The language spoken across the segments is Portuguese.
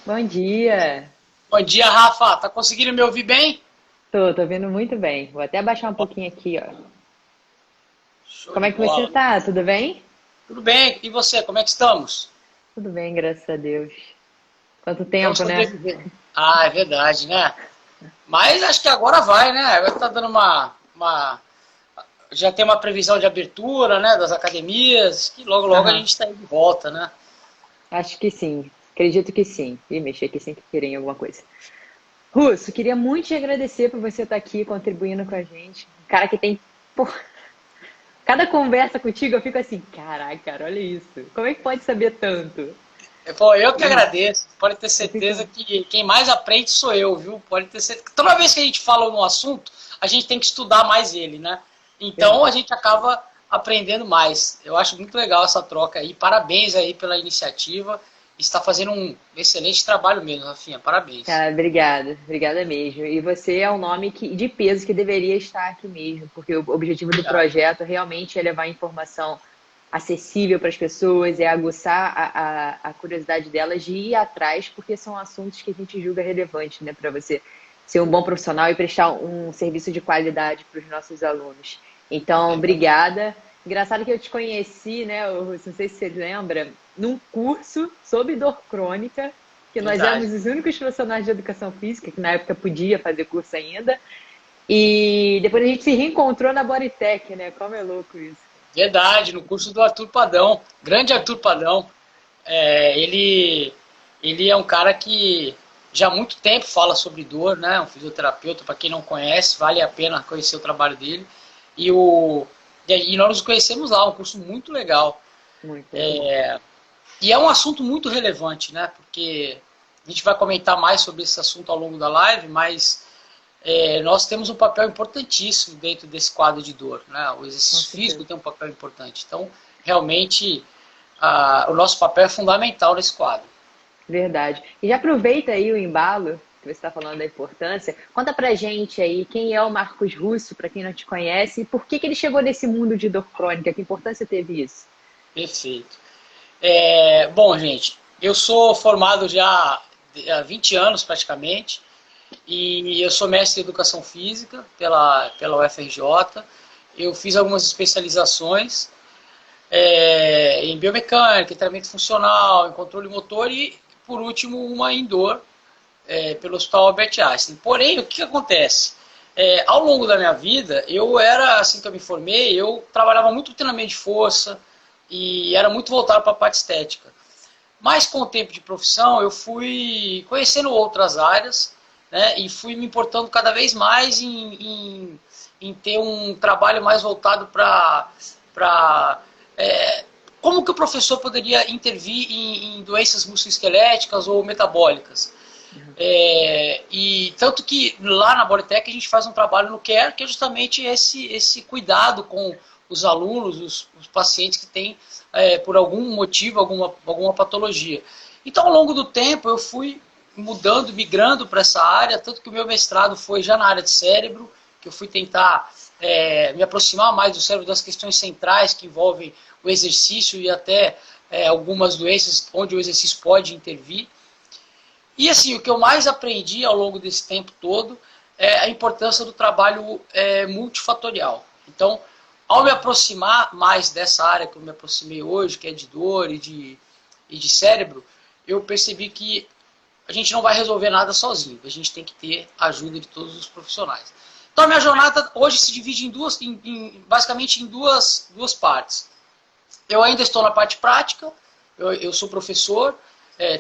Bom dia. Bom dia, Rafa. Tá conseguindo me ouvir bem? Tô vendo muito bem. Vou até baixar um pouquinho aqui, ó. Show Como de é que você bola. tá? Tudo bem? Tudo bem? E você, como é que estamos? Tudo bem, graças a Deus. Quanto Estamos tempo, né? sobrevivendo. Ah, é verdade, né? Mas acho que agora vai, né? Agora tá dando já tem uma previsão de abertura, né, das academias, que logo logo a Aham. gente tá aí de volta, né? Acho que sim. Acredito que sim. Ih, mexi aqui sem querer em alguma coisa. Russo, queria muito te agradecer por você estar aqui contribuindo com a gente. Um cara que tem. Pô, cada conversa contigo eu fico assim, caraca, cara, olha isso. Como é que pode saber tanto? Pô, eu que E agradeço. Pode ter eu certeza fico. que quem mais aprende sou eu, viu? Pode ter certeza. Toda vez que a gente fala um assunto, a gente tem que estudar mais ele, né? Então a Verdade. gente acaba aprendendo mais. Eu acho muito legal essa troca aí. Parabéns aí pela iniciativa. Está fazendo um excelente trabalho mesmo, Rafinha. Parabéns. Cara, obrigada, obrigada mesmo. E você é um nome de peso que deveria estar aqui mesmo, porque o objetivo do Obrigado. projeto realmente é levar informação acessível para as pessoas, é aguçar a curiosidade delas de ir atrás, porque são assuntos que a gente julga relevante, né, para você ser um bom profissional e prestar um serviço de qualidade para os nossos alunos. Então, É verdade. obrigada. Engraçado que eu te conheci, né, não sei se você lembra, num curso sobre dor crônica, que nós Verdade. éramos os únicos profissionais de educação física, que na época podia fazer curso ainda. E depois a gente se reencontrou na Bodytech, né? Como é louco isso. Verdade, no curso do Arthur Padão. Grande Arthur Padão. É, ele é um cara que já há muito tempo fala sobre dor, né? Um fisioterapeuta, para quem não conhece, vale a pena conhecer o trabalho dele. E, o, e nós nos conhecemos lá, um curso muito legal. Muito bom. E é um assunto muito relevante, né? Porque a gente vai comentar mais sobre esse assunto ao longo da live, mas nós temos um papel importantíssimo dentro desse quadro de dor, né? O Com exercício físico certeza. tem um papel importante. Então, realmente, o nosso papel é fundamental nesse quadro. Verdade. E já aproveita aí o embalo, que você está falando da importância. Conta pra gente aí quem é o Marcos Russo, para quem não te conhece, e por que ele chegou nesse mundo de dor crônica? Que importância teve isso? Perfeito. Bom, gente, eu sou formado já há 20 anos praticamente, e eu sou mestre em Educação Física pela UFRJ. Eu fiz algumas especializações em biomecânica, em treinamento funcional, em controle motor e, por último, uma em dor pelo Hospital Albert Einstein. Porém, o que acontece? Ao longo da minha vida, eu era, assim que eu me formei, eu trabalhava muito com treinamento de força e era muito voltado para a parte estética. Mas com o tempo de profissão, eu fui conhecendo outras áreas, né, e fui me importando cada vez mais em ter um trabalho mais voltado para como que o professor poderia intervir em doenças musculoesqueléticas ou metabólicas. E tanto que lá na Bodytech a gente faz um trabalho no CARE, que é justamente esse cuidado com os alunos, os pacientes que têm, por algum motivo, alguma patologia. Então, ao longo do tempo, eu fui mudando, migrando para essa área, tanto que o meu mestrado foi já na área de cérebro, que eu fui tentar me aproximar mais do cérebro, das questões centrais que envolvem o exercício e até algumas doenças onde o exercício pode intervir. E assim, o que eu mais aprendi ao longo desse tempo todo é a importância do trabalho multifatorial. Então, ao me aproximar mais dessa área que eu me aproximei hoje, que é de dor e de cérebro, eu percebi que a gente não vai resolver nada sozinho, a gente tem que ter a ajuda de todos os profissionais. Então, a minha jornada hoje se divide basicamente em duas partes. Eu ainda estou na parte prática, eu sou professor,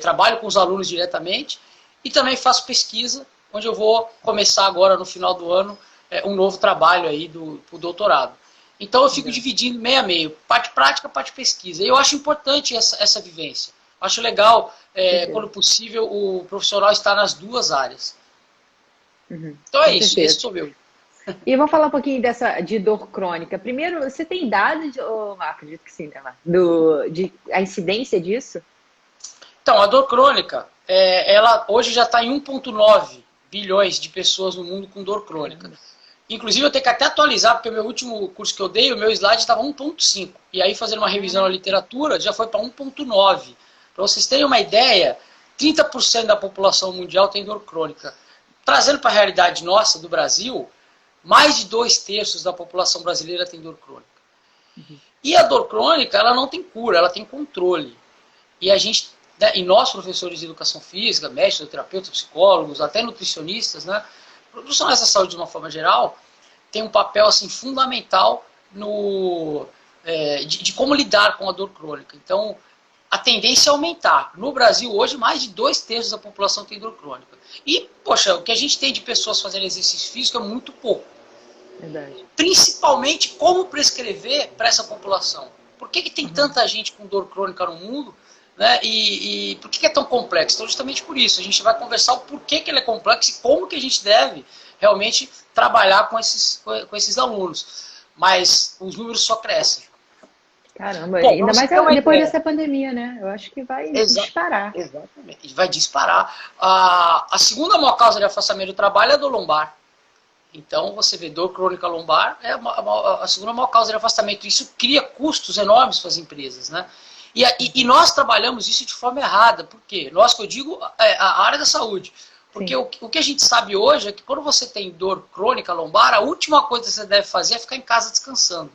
trabalho com os alunos diretamente e também faço pesquisa, onde eu vou começar agora no final do ano um novo trabalho aí do doutorado. Então eu fico Legal. dividindo meio a meio, parte prática, parte pesquisa. E eu acho importante essa vivência. Acho legal, Com certeza. quando possível, o profissional estar nas duas áreas. Uhum. Então é Com isso, esse certeza. sou eu. E vamos falar um pouquinho dessa de dor crônica. Primeiro, você tem dados, acredito que sim, né, de a incidência disso? Então, a dor crônica, ela hoje já está em 1,9 bilhões de pessoas no mundo com dor crônica. Caramba. Inclusive, eu tenho que até atualizar, porque o meu último curso que eu dei, o meu slide estava 1,5. E aí, fazendo uma revisão na Caraca. literatura, já foi para 1,9. Para vocês terem uma ideia, 30% da população mundial tem dor crônica. Trazendo para a realidade nossa, do Brasil, mais de 2/3 da população brasileira tem dor crônica. E a dor crônica, ela não tem cura, ela tem controle. E a gente, né, e nós, professores de educação física, médicos, terapeutas, psicólogos, até nutricionistas, né, profissionais da saúde de uma forma geral, tem um papel assim, fundamental de como lidar com a dor crônica. Então, a tendência é aumentar. No Brasil, hoje, mais de 2/3 da população tem dor crônica. E, poxa, o que a gente tem de pessoas fazendo exercício físico é muito pouco. Verdade. Principalmente como prescrever para essa população. Por que tem tanta gente com dor crônica no mundo? Né? E por que é tão complexo? Então, justamente por isso. A gente vai conversar o porquê que ele é complexo e como que a gente deve realmente trabalhar com esses alunos. Mas os números só crescem. Caramba, Bom, ainda mais depois dessa pandemia, né? Eu acho que vai disparar. Exatamente, vai disparar. A segunda maior causa de afastamento do trabalho é a dor lombar. Então, você vê, dor crônica lombar é a segunda maior causa de afastamento. Isso cria custos enormes para as empresas, né? E nós trabalhamos isso de forma errada. Por quê? Nós, que eu digo, a área da saúde. Porque o que a gente sabe hoje é que quando você tem dor crônica lombar, a última coisa que você deve fazer é ficar em casa descansando.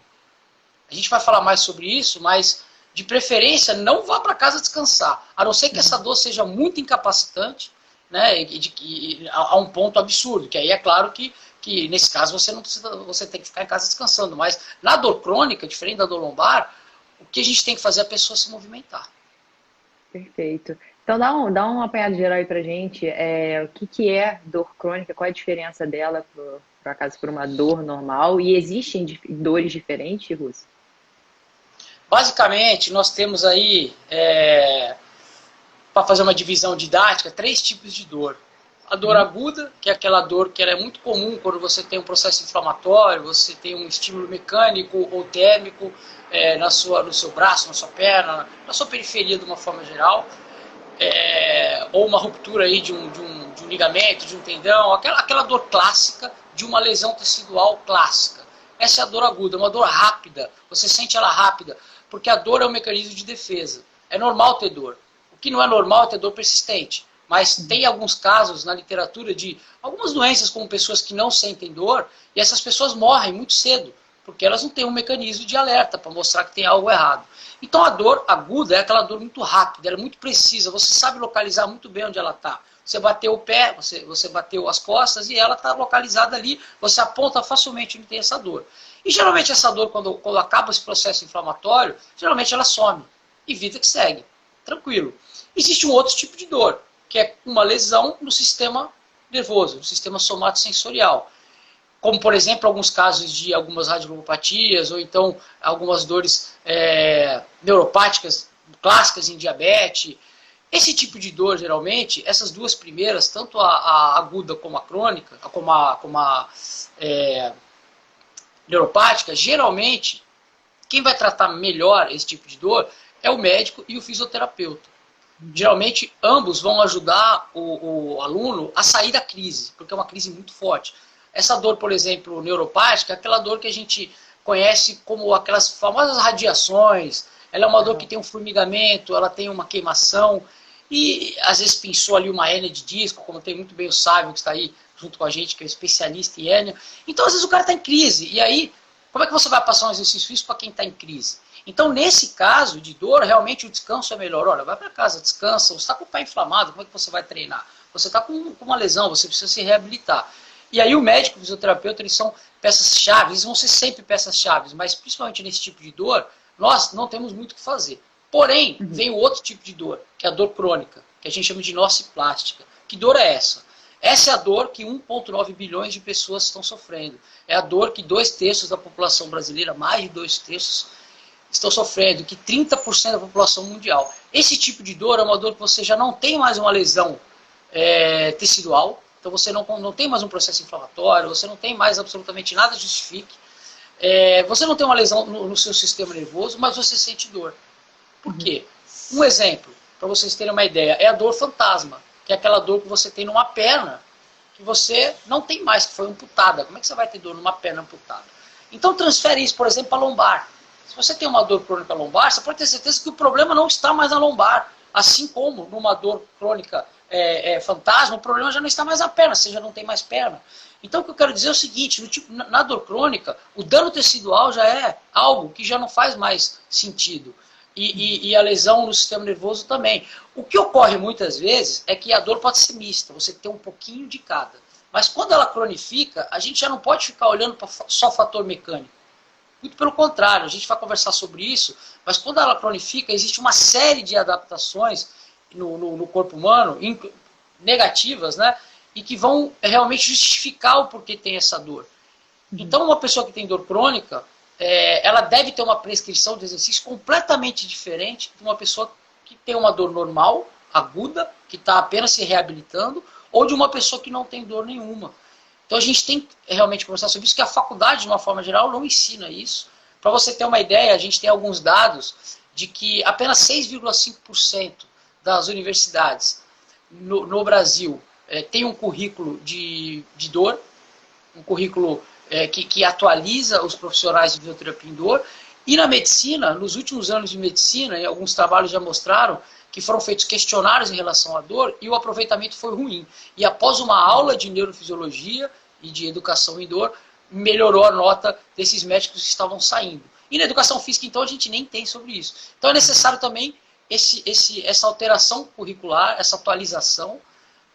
A gente vai falar mais sobre isso, mas de preferência não vá para casa descansar. A não ser que essa dor seja muito incapacitante, né, a um ponto absurdo, que aí é claro que nesse caso você tem que ficar em casa descansando. Mas na dor crônica, diferente da dor lombar, o que a gente tem que fazer é a pessoa se movimentar. Perfeito. Então dá um apanhado geral aí pra gente. O que é dor crônica? Qual é a diferença dela por acaso por uma dor normal? E existem dores diferentes, Russo? Basicamente, nós temos aí, para fazer uma divisão didática, 3 tipos de dor. A dor aguda, que é aquela dor que ela é muito comum quando você tem um processo inflamatório, você tem um estímulo mecânico ou térmico no seu braço, na sua perna, na sua periferia de uma forma geral, ou uma ruptura aí de um ligamento, de um tendão, aquela dor clássica de uma lesão tecidual clássica. Essa é a dor aguda, uma dor rápida, você sente ela rápida, porque a dor é um mecanismo de defesa. É normal ter dor. O que não é normal é ter dor persistente. Mas tem alguns casos na literatura de algumas doenças como pessoas que não sentem dor e essas pessoas morrem muito cedo, porque elas não têm um mecanismo de alerta para mostrar que tem algo errado. Então a dor aguda é aquela dor muito rápida, ela é muito precisa, você sabe localizar muito bem onde ela está. Você bateu o pé, você bateu as costas e ela está localizada ali, você aponta facilmente onde tem essa dor. E geralmente essa dor, quando acaba esse processo inflamatório, geralmente ela some e vida que segue, tranquilo. Existe um outro tipo de dor, que é uma lesão no sistema nervoso, no sistema somatosensorial. Como, por exemplo, alguns casos de algumas radiculopatias, ou então algumas dores neuropáticas clássicas em diabetes. Esse tipo de dor, geralmente, essas duas primeiras, tanto a aguda como a crônica, como a neuropática, geralmente, quem vai tratar melhor esse tipo de dor é o médico e o fisioterapeuta. Geralmente, ambos vão ajudar o aluno a sair da crise, porque é uma crise muito forte. Essa dor, por exemplo, neuropática, é aquela dor que a gente conhece como aquelas famosas radiações. Ela é uma dor que tem um formigamento, ela tem uma queimação, e às vezes pensou ali uma hérnia de disco, como tem muito bem o Sávio, que está aí junto com a gente, que é especialista em hérnia. Então, às vezes o cara está em crise, e aí, como é que você vai passar um exercício físico para quem está em crise? Então, nesse caso de dor, realmente o descanso é melhor. Olha, vai para casa, descansa. Você está com o pé inflamado, como é que você vai treinar? Você está com uma lesão, você precisa se reabilitar. E aí o médico e o fisioterapeuta, eles são peças-chave, eles vão ser sempre peças-chave, mas principalmente nesse tipo de dor, nós não temos muito o que fazer. Porém, vem o outro tipo de dor, que é a dor crônica, que a gente chama de nociplástica. Que dor é essa? Essa é a dor que 1,9 bilhões de pessoas estão sofrendo. É a dor que 2/3 da população brasileira, mais de 2/3, estão sofrendo, que 30% da população mundial. Esse tipo de dor é uma dor que você já não tem mais uma lesão tecidual, então você não tem mais um processo inflamatório, você não tem mais absolutamente nada que justifique, você não tem uma lesão no seu sistema nervoso, mas você sente dor. Por quê? Um exemplo, para vocês terem uma ideia, é a dor fantasma, que é aquela dor que você tem numa perna, que você não tem mais, que foi amputada. Como é que você vai ter dor numa perna amputada? Então transfere isso, por exemplo, para a lombar. Se você tem uma dor crônica lombar, você pode ter certeza que o problema não está mais na lombar. Assim como numa dor crônica fantasma, o problema já não está mais na perna, você já não tem mais perna. Então o que eu quero dizer é o seguinte, na dor crônica, o dano tecidual já é algo que já não faz mais sentido. E a lesão no sistema nervoso também. O que ocorre muitas vezes é que a dor pode ser mista, você tem um pouquinho de cada. Mas quando ela cronifica, a gente já não pode ficar olhando para só fator mecânico. Muito pelo contrário, a gente vai conversar sobre isso, mas quando ela cronifica, existe uma série de adaptações no corpo humano, negativas, né? E que vão realmente justificar o porquê tem essa dor. Então, uma pessoa que tem dor crônica, ela deve ter uma prescrição de exercício completamente diferente de uma pessoa que tem uma dor normal, aguda, que está apenas se reabilitando, ou de uma pessoa que não tem dor nenhuma. Então a gente tem que realmente conversar sobre isso, que a faculdade, de uma forma geral, não ensina isso. Para você ter uma ideia, a gente tem alguns dados de que apenas 6,5% das universidades no Brasil tem um currículo de dor, um currículo que atualiza os profissionais de fisioterapia em dor. E na medicina, nos últimos anos de medicina, e alguns trabalhos já mostraram que foram feitos questionários em relação à dor e o aproveitamento foi ruim. E após uma aula de neurofisiologia e de educação em dor, melhorou a nota desses médicos que estavam saindo. E na educação física, então, a gente nem tem sobre isso. Então é necessário também essa alteração curricular, essa atualização,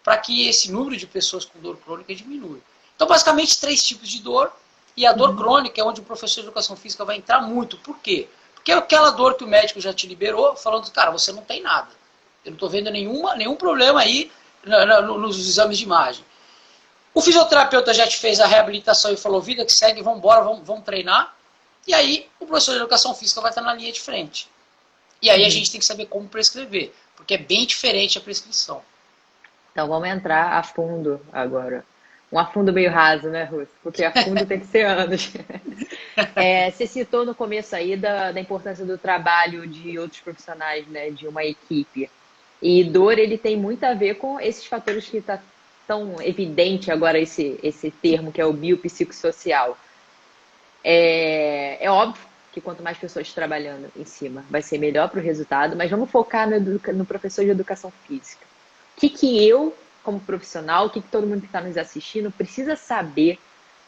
para que esse número de pessoas com dor crônica diminua. Então, basicamente, 3 tipos de dor, e a dor crônica é onde o professor de educação física vai entrar muito. Por quê? Porque é aquela dor que o médico já te liberou, falando, cara, você não tem nada. Eu não estou vendo nenhum problema aí nos exames de imagem. O fisioterapeuta já te fez a reabilitação e falou, vida que segue, vamos embora, vamos treinar. E aí, o professor de educação física vai estar na linha de frente. E aí a gente tem que saber como prescrever, porque é bem diferente a prescrição. Então vamos entrar a fundo agora. Um afundo meio raso, né, Ruth? Porque a fundo tem que ser anos. Você citou no começo aí da importância do trabalho de outros profissionais, né, de uma equipe. E dor, ele tem muito a ver com esses fatores que está tão evidente agora, esse termo, que é o biopsicossocial. É óbvio que quanto mais pessoas trabalhando em cima, vai ser melhor para o resultado, mas vamos focar no professor de educação física. O que eu, como profissional, o que todo mundo que está nos assistindo precisa saber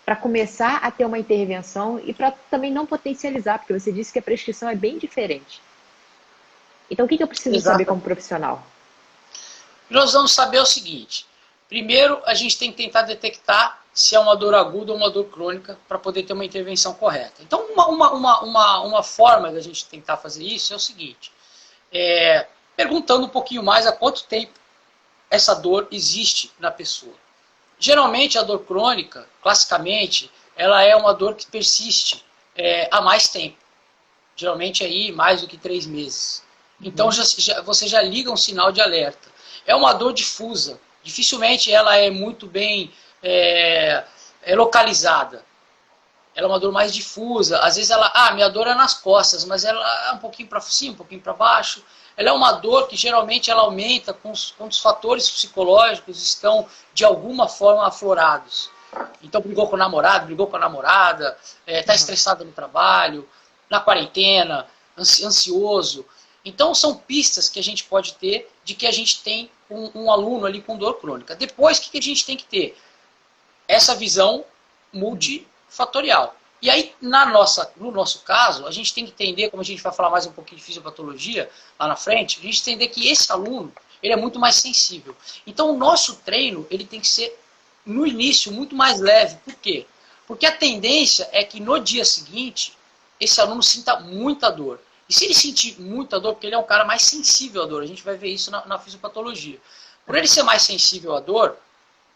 para começar a ter uma intervenção e para também não potencializar, porque você disse que a prescrição é bem diferente. Então, o que eu preciso saber como profissional? Nós vamos saber o seguinte. Primeiro, a gente tem que tentar detectar se é uma dor aguda ou uma dor crônica para poder ter uma intervenção correta. Então, uma forma da gente tentar fazer isso é o seguinte. Perguntando um pouquinho mais há quanto tempo essa dor existe na pessoa. Geralmente, a dor crônica, classicamente, ela é uma dor que persiste há mais tempo. Geralmente, aí, mais do que 3 meses. Então, você já liga um sinal de alerta. É uma dor difusa. Dificilmente ela é muito bem localizada. Ela é uma dor mais difusa. Às vezes minha dor é nas costas, mas ela é um pouquinho para cima, um pouquinho para baixo. Ela é uma dor que geralmente ela aumenta quando os fatores psicológicos estão de alguma forma aflorados. Então brigou com o namorado, brigou com a namorada, está estressado no trabalho, na quarentena, ansioso. Então são pistas que a gente pode ter de que a gente tem um aluno ali com dor crônica. Depois, o que a gente tem que ter? Essa visão multifatorial. E aí, no nosso caso, a gente tem que entender, como a gente vai falar mais um pouquinho de fisiopatologia lá na frente, a gente entender que esse aluno ele é muito mais sensível. Então, o nosso treino ele tem que ser, no início, muito mais leve. Por quê? Porque a tendência é que no dia seguinte, esse aluno sinta muita dor. E se ele sentir muita dor, porque ele é um cara mais sensível à dor, a gente vai ver isso na fisiopatologia. Por ele ser mais sensível à dor,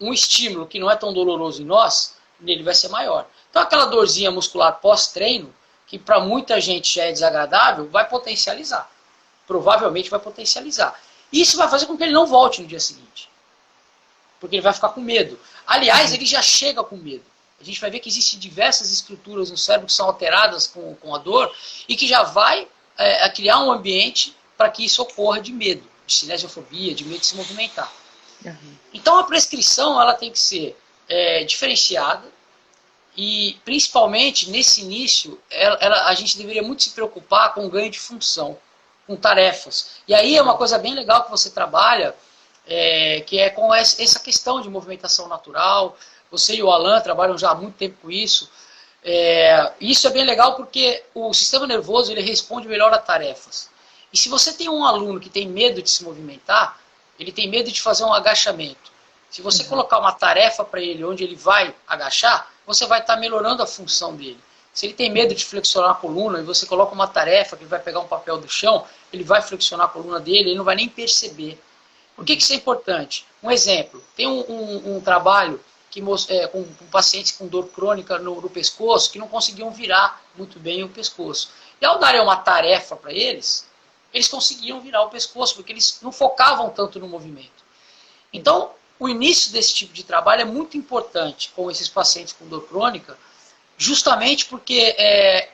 um estímulo que não é tão doloroso em nós, nele vai ser maior. Então aquela dorzinha muscular pós-treino, que para muita gente já é desagradável, vai potencializar. Provavelmente vai potencializar. E isso vai fazer com que ele não volte no dia seguinte. Porque ele vai ficar com medo. Aliás, ele já chega com medo. A gente vai ver que existem diversas estruturas no cérebro que são alteradas com a dor e que já vai criar um ambiente para que isso ocorra de medo, de cinesiofobia, de medo de se movimentar. Então a prescrição ela tem que ser diferenciada e principalmente nesse início a gente deveria muito se preocupar com o ganho de função. com tarefas. E aí é uma coisa bem legal que você trabalha, que é com essa questão de movimentação natural. Você e o Alan trabalham já há muito tempo com isso. Isso é bem legal porque o sistema nervoso ele responde melhor a tarefas. E se você tem um aluno que tem medo de se movimentar, ele tem medo de fazer um agachamento. Se você colocar uma tarefa para ele onde ele vai agachar, você vai estar melhorando a função dele. Se ele tem medo de flexionar a coluna e você coloca uma tarefa que ele vai pegar um papel do chão, ele vai flexionar a coluna dele, ele não vai nem perceber. Por que isso é importante? Um exemplo, tem um trabalho com pacientes com dor crônica no pescoço que não conseguiam virar muito bem o pescoço. E ao darem uma tarefa para eles conseguiam virar o pescoço, porque eles não focavam tanto no movimento. Então, o início desse tipo de trabalho é muito importante com esses pacientes com dor crônica, justamente porque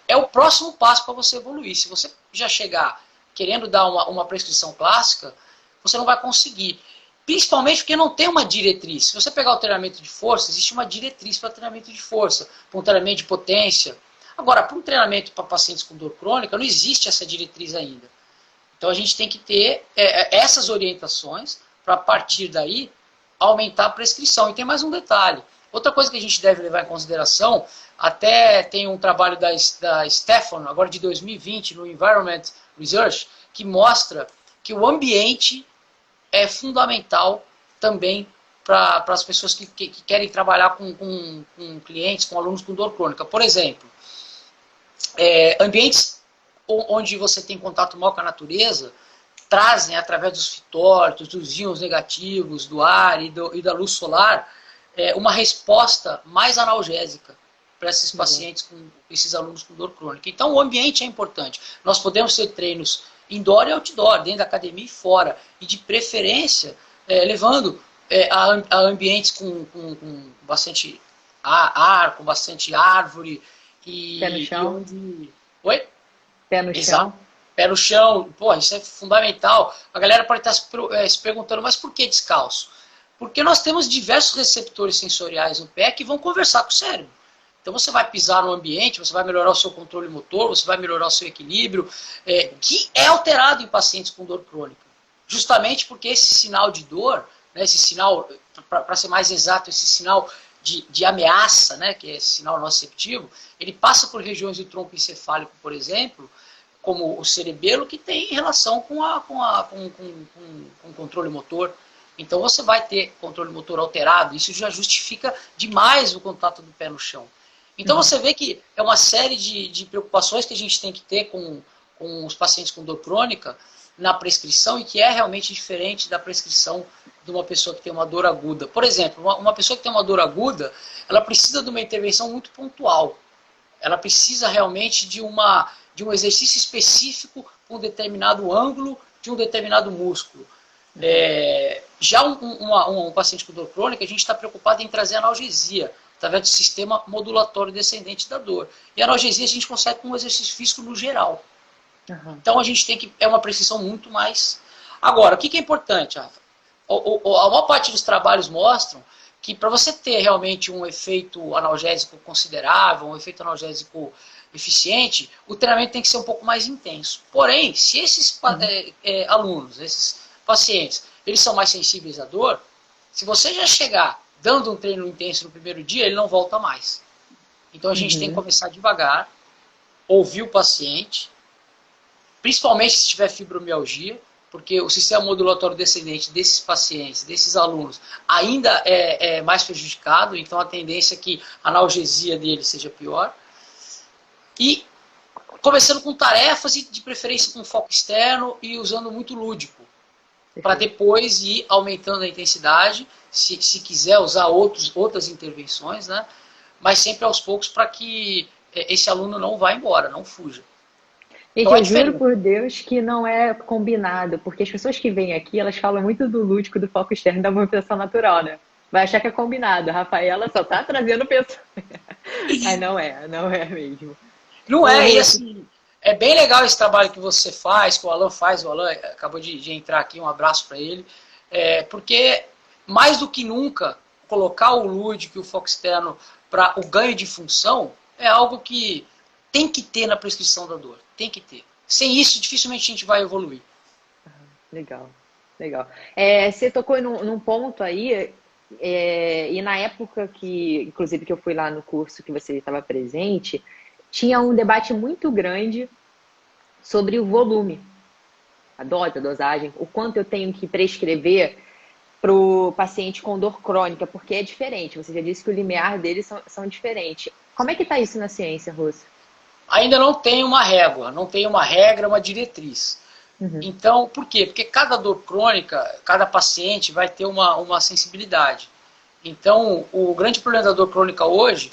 é o próximo passo para você evoluir. Se você já chegar querendo dar uma prescrição clássica, você não vai conseguir. Principalmente porque não tem uma diretriz. Se você pegar o treinamento de força, existe uma diretriz para treinamento de força, para um treinamento de potência. Agora, para um treinamento para pacientes com dor crônica, não existe essa diretriz ainda. Então a gente tem que ter essas orientações para, a partir daí, aumentar a prescrição. E tem mais um detalhe. Outra coisa que a gente deve levar em consideração, até tem um trabalho da Stefan, agora de 2020, no Environment Research, que mostra que o ambiente é fundamental também para as pessoas que querem trabalhar com clientes, com alunos com dor crônica. Por exemplo, ambientes onde você tem contato maior com a natureza, trazem, através dos fitóricos, dos íons negativos, do ar e da luz solar, uma resposta mais analgésica para esses pacientes, com esses alunos com dor crônica. Então, o ambiente é importante. Nós podemos ter treinos indoor e outdoor, dentro da academia e fora, e de preferência, levando a ambientes com bastante ar, com bastante árvore. Pé no chão. Oi? Pé no Exato. chão. Pé no chão, pô, isso é fundamental. A galera pode estar se perguntando, mas por que descalço? Porque nós temos diversos receptores sensoriais no pé que vão conversar com o cérebro. Então você vai pisar no ambiente, você vai melhorar o seu controle motor, você vai melhorar o seu equilíbrio, que é alterado em pacientes com dor crônica. Justamente porque esse sinal de dor, né, esse sinal, para ser mais exato, esse sinal de ameaça, né, que é esse sinal nociceptivo, ele passa por regiões do tronco encefálico, por exemplo, como o cerebelo, que tem relação com o controle motor. Então você vai ter controle motor alterado, isso já justifica demais o contato do pé no chão. Então você vê que é uma série de preocupações que a gente tem que ter com os pacientes com dor crônica na prescrição e que é realmente diferente da prescrição de uma pessoa que tem uma dor aguda. Por exemplo, uma pessoa que tem uma dor aguda, ela precisa de uma intervenção muito pontual. Ela precisa realmente de um exercício específico para um determinado ângulo de um determinado músculo. Já um paciente com dor crônica, a gente está preocupado em trazer analgesia, através do sistema modulatório descendente da dor. E a analgesia a gente consegue com um exercício físico no geral. Então a gente tem que... É uma precisão muito mais... Agora, o que é importante, Rafa? A maior parte dos trabalhos mostram que para você ter realmente um efeito analgésico considerável, um efeito analgésico eficiente, o treinamento tem que ser um pouco mais intenso. Porém, se esses alunos, esses pacientes, eles são mais sensíveis à dor, se você já chegar dando um treino intenso no primeiro dia, ele não volta mais. Então a gente tem que começar devagar, ouvir o paciente, principalmente se tiver fibromialgia, porque o sistema modulatório descendente desses pacientes, desses alunos, ainda é mais prejudicado, então a tendência é que a analgesia dele seja pior. E começando com tarefas e de preferência com foco externo e usando muito lúdico, para depois ir aumentando a intensidade, se quiser usar outras intervenções, né? Mas sempre aos poucos para que esse aluno não vá embora, não fuja. Gente, eu juro por Deus que não é combinado, porque as pessoas que vêm aqui, elas falam muito do lúdico, do foco externo, da movimentação natural, né? Vai achar que é combinado. A Rafaela só tá trazendo pessoas. Mas não é mesmo. Não é, e assim, é bem legal esse trabalho que você faz, que o Alan faz, o Alan acabou de entrar aqui, um abraço para ele, porque mais do que nunca, colocar o lúdico e o foco externo para o ganho de função é algo que tem que ter na prescrição da dor, tem que ter. Sem isso, dificilmente a gente vai evoluir. Legal, legal. Você tocou num ponto aí, e na época que, inclusive, que eu fui lá no curso que você estava presente, tinha um debate muito grande sobre o volume, a dose, a dosagem, o quanto eu tenho que prescrever para o paciente com dor crônica, porque é diferente. Você já disse que o limiar deles são diferentes. Como é que está isso na ciência, Russo? Ainda não tem uma régua, não tem uma regra, uma diretriz. Uhum. Então, por quê? Porque cada dor crônica, cada paciente vai ter uma sensibilidade. Então, o grande problema da dor crônica hoje,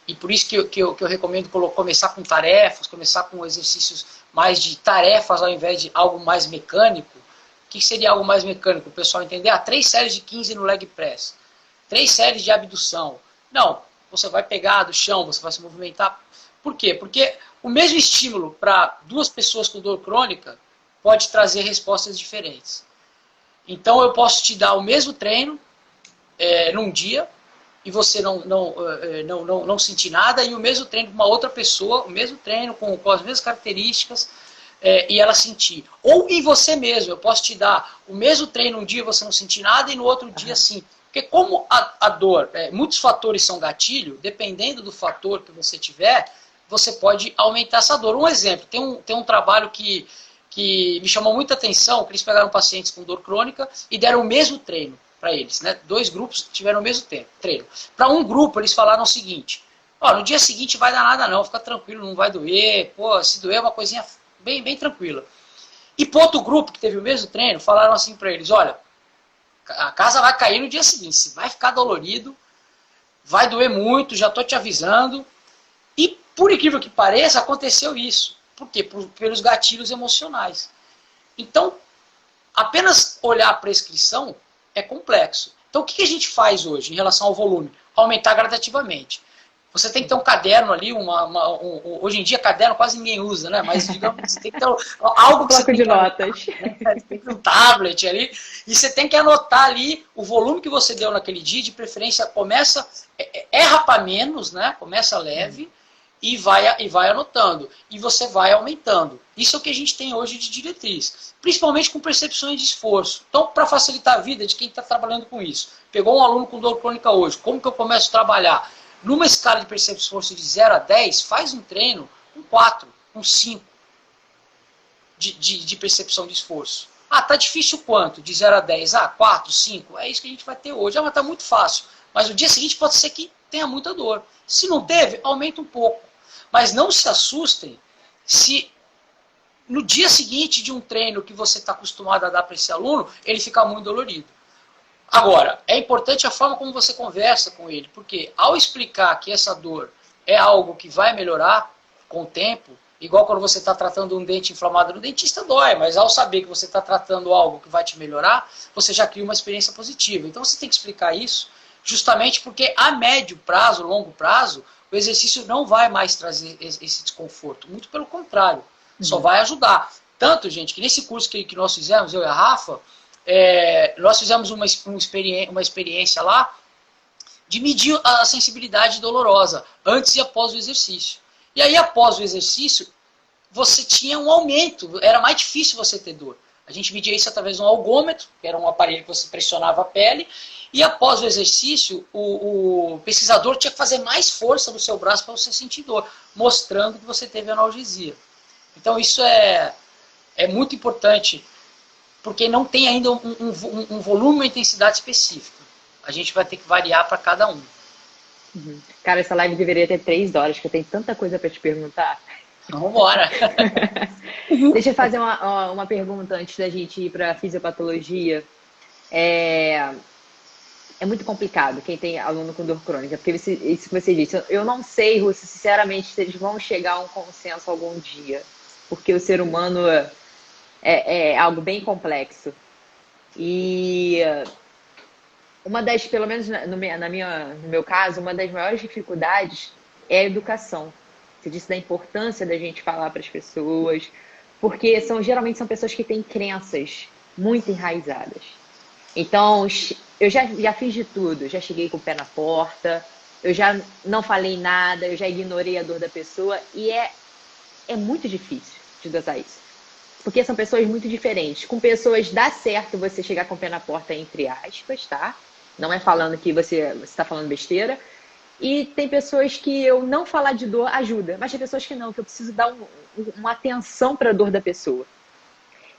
e por isso que eu recomendo começar com tarefas, começar com exercícios mais de tarefas ao invés de algo mais mecânico. O que seria algo mais mecânico? O pessoal entender, 3 séries de 15 no leg press, 3 séries de abdução. Não, você vai pegar do chão, você vai se movimentar. Por quê? Porque o mesmo estímulo para 2 pessoas com dor crônica pode trazer respostas diferentes. Então eu posso te dar o mesmo treino num dia e você não sentir nada, e o mesmo treino com uma outra pessoa, o mesmo treino com as mesmas características, e ela sentir. Ou em você mesmo, eu posso te dar o mesmo treino um dia e você não sentir nada, e no outro dia sim. Porque como a dor, muitos fatores são gatilho, dependendo do fator que você tiver, você pode aumentar essa dor. Um exemplo, tem um trabalho que me chamou muita atenção, que eles pegaram pacientes com dor crônica e deram o mesmo treino para eles, né? 2 grupos tiveram o mesmo treino. Para um grupo, eles falaram o seguinte: no dia seguinte vai dar nada não, fica tranquilo, não vai doer, se doer é uma coisinha bem, bem tranquila. E para outro grupo que teve o mesmo treino, falaram assim para eles: olha, a casa vai cair no dia seguinte, você vai ficar dolorido, vai doer muito, já estou te avisando. E por incrível que pareça, aconteceu isso. Por quê? Pelos gatilhos emocionais. Então, apenas olhar a prescrição é complexo. Então, o que a gente faz hoje em relação ao volume? Aumentar gradativamente. Você tem que ter um caderno ali, hoje em dia caderno quase ninguém usa, né? Mas digamos, você tem que ter algo que você tem de que notas. Você tem que ter um tablet ali, e você tem que anotar ali o volume que você deu naquele dia, de preferência erra para menos, né? Começa leve, e vai anotando. E você vai aumentando. Isso é o que a gente tem hoje de diretriz. Principalmente com percepções de esforço. Então, para facilitar a vida de quem está trabalhando com isso. Pegou um aluno com dor crônica hoje. Como que eu começo a trabalhar? Numa escala de percepção de esforço de 0 a 10, faz um treino com 4, com 5 de percepção de esforço. Tá difícil quanto? De 0 a 10. 4, 5. É isso que a gente vai ter hoje. Mas tá muito fácil. Mas no dia seguinte pode ser que tenha muita dor. Se não teve, aumenta um pouco. Mas não se assustem se no dia seguinte de um treino que você está acostumado a dar para esse aluno, ele ficar muito dolorido. Agora, é importante a forma como você conversa com ele, porque ao explicar que essa dor é algo que vai melhorar com o tempo, igual quando você está tratando um dente inflamado no dentista, dói, mas ao saber que você está tratando algo que vai te melhorar, você já cria uma experiência positiva. Então você tem que explicar isso, justamente porque a médio prazo, longo prazo, o exercício não vai mais trazer esse desconforto. Muito pelo contrário, só vai ajudar. Tanto, gente, que nesse curso que nós fizemos, eu e a Rafa, nós fizemos uma experiência lá de medir a sensibilidade dolorosa antes e após o exercício. E aí, após o exercício, você tinha um aumento, era mais difícil você ter dor. A gente media isso através de um algômetro, que era um aparelho que você pressionava a pele, e após o exercício, o pesquisador tinha que fazer mais força no seu braço para você sentir dor, mostrando que você teve analgesia. Então isso é muito importante, porque não tem ainda um volume ou intensidade específica. A gente vai ter que variar para cada um. Cara, essa live deveria ter 3 horas, que eu tenho tanta coisa para te perguntar. Vamos embora. Deixa eu fazer uma pergunta antes da gente ir para a fisiopatologia. É muito complicado quem tem aluno com dor crônica, porque isso que você disse. Eu não sei, Russo, sinceramente, se eles vão chegar a um consenso algum dia, porque o ser humano é algo bem complexo. E uma das, pelo menos no meu caso, uma das maiores dificuldades é a educação. Você disse da importância da gente falar para as pessoas, porque geralmente são pessoas que têm crenças muito enraizadas. Então, eu já fiz de tudo. Eu já cheguei com o pé na porta, eu já não falei nada, eu já ignorei a dor da pessoa, e é muito difícil. dotar isso. Porque são pessoas muito diferentes. Com pessoas dá certo você chegar com o pé na porta, entre aspas, tá? Não é falando que você está falando besteira. E tem pessoas que eu não falar de dor ajuda, mas tem pessoas que não, que eu preciso dar uma atenção para a dor da pessoa.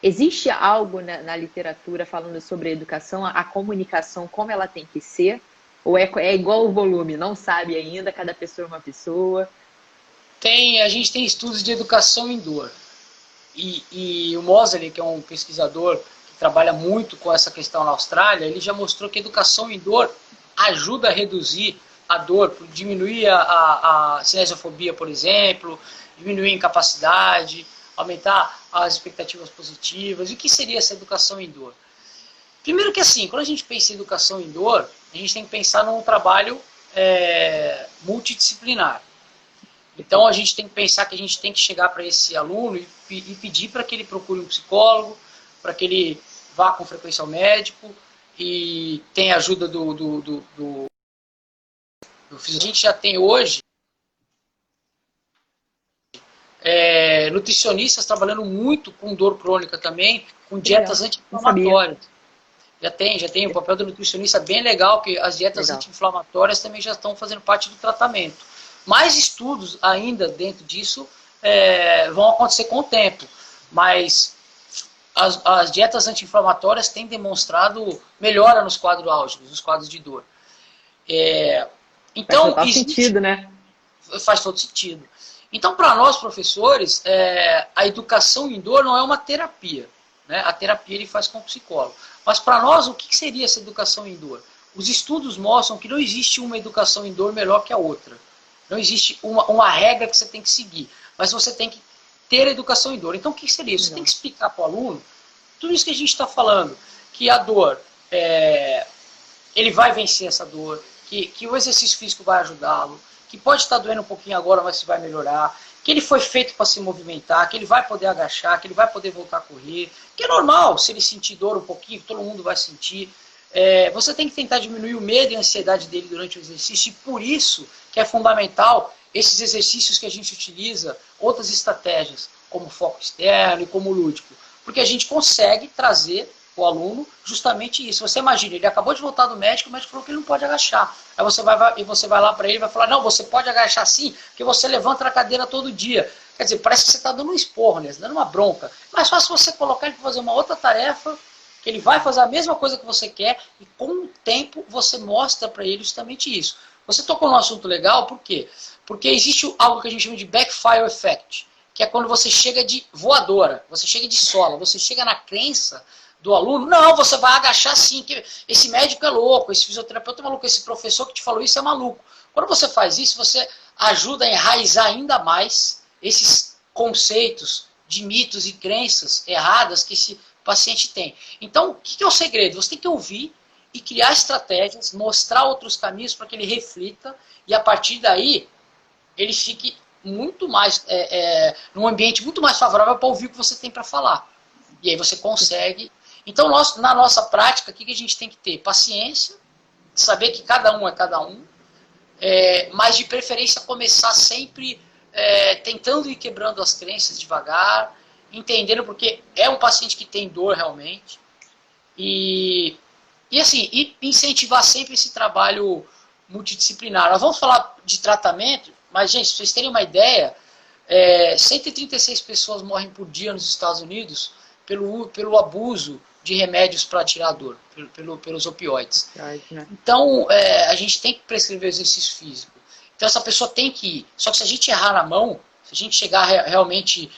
Existe algo na literatura falando sobre a educação, a comunicação, como ela tem que ser? Ou é igual o volume, não sabe ainda, cada pessoa é uma pessoa? A gente tem estudos de educação em dor. E o Moseley, que é um pesquisador que trabalha muito com essa questão na Austrália, ele já mostrou que a educação em dor ajuda a reduzir a dor, diminuir a cinesiofobia, por exemplo, diminuir a incapacidade, aumentar as expectativas positivas. E o que seria essa educação em dor? Primeiro que assim, quando a gente pensa em educação em dor, a gente tem que pensar num trabalho multidisciplinar. Então a gente tem que pensar que a gente tem que chegar para esse aluno e pedir para que ele procure um psicólogo, para que ele vá com frequência ao médico e tenha ajuda do a gente já tem hoje nutricionistas trabalhando muito com dor crônica também, com dietas anti-inflamatórias. Já tem o papel do nutricionista bem legal, que as dietas anti-inflamatórias também já estão fazendo parte do tratamento. Mais estudos ainda dentro disso vão acontecer com o tempo, mas as dietas anti-inflamatórias têm demonstrado melhora nos quadros álgicos, nos quadros de dor. Então, faz todo sentido, né? Faz todo sentido. Então, para nós, professores, a educação em dor não é uma terapia. Né? A terapia ele faz com o psicólogo. Mas para nós, o que seria essa educação em dor? Os estudos mostram que não existe uma educação em dor melhor que a outra. Não existe uma regra que você tem que seguir. Mas você tem que ter a educação em dor. Então, o que seria? Você tem que explicar para o aluno tudo isso que a gente está falando. Que a dor, ele vai vencer essa dor. Que o exercício físico vai ajudá-lo. Que pode estar doendo um pouquinho agora, mas vai melhorar. Que ele foi feito para se movimentar. Que ele vai poder agachar. Que ele vai poder voltar a correr. Que é normal, se ele sentir dor um pouquinho, todo mundo vai sentir. Você tem que tentar diminuir o medo e a ansiedade dele durante o exercício, e por isso que é fundamental esses exercícios que a gente utiliza, outras estratégias, como foco externo e como lúdico, porque a gente consegue trazer o aluno justamente isso. Você imagina, ele acabou de voltar do médico, o médico falou que ele não pode agachar. Aí você vai lá para ele e vai falar, não, você pode agachar sim, porque você levanta a cadeira todo dia. Quer dizer, parece que você está dando um esporro, né? Dando uma bronca. Mas fácil você colocar ele para fazer uma outra tarefa, que ele vai fazer a mesma coisa que você quer, e com o tempo você mostra para ele justamente isso. Você tocou num assunto legal, por quê? Porque existe algo que a gente chama de backfire effect, que é quando você chega de voadora, você chega de sola, você chega na crença do aluno, não, você vai agachar sim, que esse médico é louco, esse fisioterapeuta é maluco, esse professor que te falou isso é maluco. Quando você faz isso, você ajuda a enraizar ainda mais esses conceitos de mitos e crenças erradas que esse paciente tem. Então, o que é o segredo? Você tem que ouvir e criar estratégias, mostrar outros caminhos para que ele reflita e a partir daí ele fique muito mais num ambiente muito mais favorável para ouvir o que você tem para falar. E aí você consegue. Então, na nossa prática, o que a gente tem que ter? Paciência, saber que cada um é cada um, mas de preferência começar sempre tentando ir quebrando as crenças devagar, entendendo porque é um paciente que tem dor realmente, e assim, e incentivar sempre esse trabalho multidisciplinar. Nós vamos falar de tratamento, mas, gente, se vocês terem uma ideia, 136 pessoas morrem por dia nos Estados Unidos pelo abuso de remédios para tirar a dor, pelos opioides. Então, a gente tem que prescrever exercício físico. Então, essa pessoa tem que ir. Só que se a gente errar na mão, se a gente chegar realmente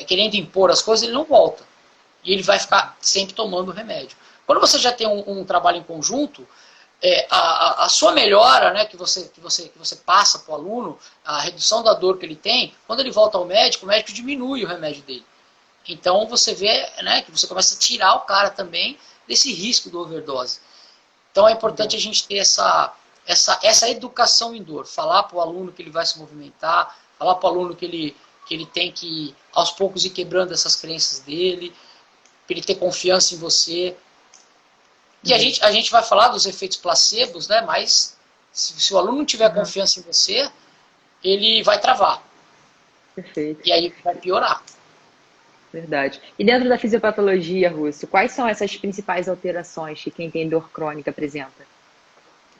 querendo impor as coisas, ele não volta. E ele vai ficar sempre tomando remédio. Quando você já tem um trabalho em conjunto, a sua melhora, né, que você passa para o aluno, a redução da dor que ele tem, quando ele volta ao médico, o médico diminui o remédio dele. Então você vê, né, que você começa a tirar o cara também desse risco do overdose. Então é importante a gente ter essa educação em dor, falar para o aluno que ele vai se movimentar, falar para o aluno que ele tem que, aos poucos, ir quebrando essas crenças dele, para ele ter confiança em você. Que a gente vai falar dos efeitos placebos, né? Mas se o aluno não tiver confiança em você, ele vai travar. Perfeito. E aí vai piorar. Verdade. E dentro da fisiopatologia, Russo, quais são essas principais alterações que quem tem dor crônica apresenta?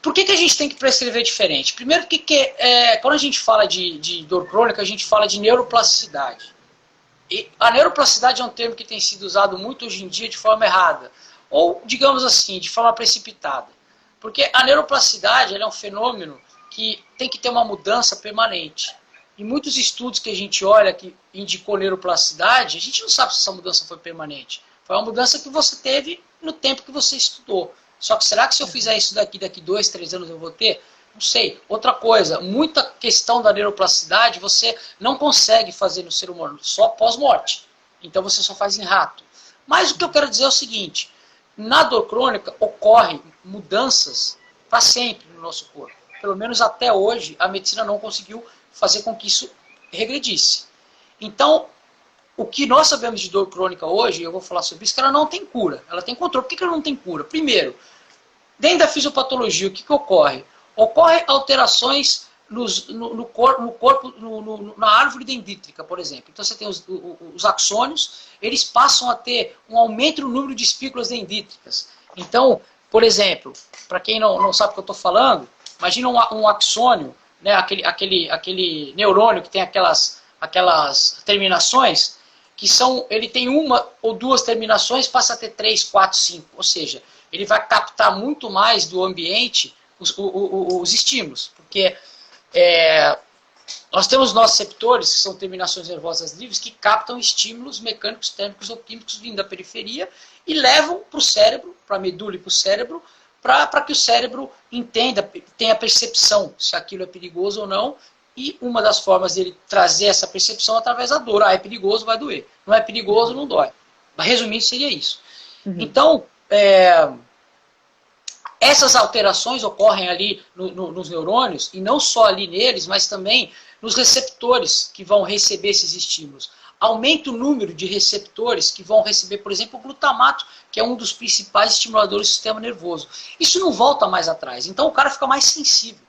Por que a gente tem que prescrever diferente? Primeiro, quando a gente fala de dor crônica, a gente fala de neuroplasticidade. E a neuroplasticidade é um termo que tem sido usado muito hoje em dia de forma errada. Ou, digamos assim, de forma precipitada. Porque a neuroplasticidade é um fenômeno que tem que ter uma mudança permanente. Em muitos estudos que a gente olha que indicou neuroplasticidade, a gente não sabe se essa mudança foi permanente. Foi uma mudança que você teve no tempo que você estudou. Só que será que se eu fizer isso daqui 2, 3 anos eu vou ter? Não sei. Outra coisa, muita questão da neuroplasticidade você não consegue fazer no ser humano, só pós-morte. Então você só faz em rato. Mas o que eu quero dizer é o seguinte, na dor crônica ocorrem mudanças para sempre no nosso corpo. Pelo menos até hoje a medicina não conseguiu fazer com que isso regredisse. Então, o que nós sabemos de dor crônica hoje, eu vou falar sobre isso, que ela não tem cura. Ela tem controle. Por que ela não tem cura? Primeiro, dentro da fisiopatologia, o que ocorre? Ocorrem alterações no corpo, na árvore dendrítica, por exemplo. Então você tem os axônios, eles passam a ter um aumento no número de espículas dendríticas. Então, por exemplo, para quem não sabe o que eu estou falando, imagina um axônio, né, aquele neurônio que tem aquelas terminações, ele tem uma ou duas terminações, passa a ter 3, 4, 5. Ou seja, ele vai captar muito mais do ambiente os estímulos. Porque nós temos nossos receptores, que são terminações nervosas livres, que captam estímulos mecânicos, térmicos ou químicos vindo da periferia e levam para o cérebro, para a medula e para o cérebro, para que o cérebro entenda, tenha percepção se aquilo é perigoso ou não. E uma das formas dele trazer essa percepção é através da dor. É perigoso, vai doer. Não é perigoso, não dói. Mas resumindo, seria isso. Uhum. Então, essas alterações ocorrem ali nos neurônios, e não só ali neles, mas também nos receptores que vão receber esses estímulos. Aumenta o número de receptores que vão receber, por exemplo, o glutamato, que é um dos principais estimuladores do sistema nervoso. Isso não volta mais atrás. Então o cara fica mais sensível.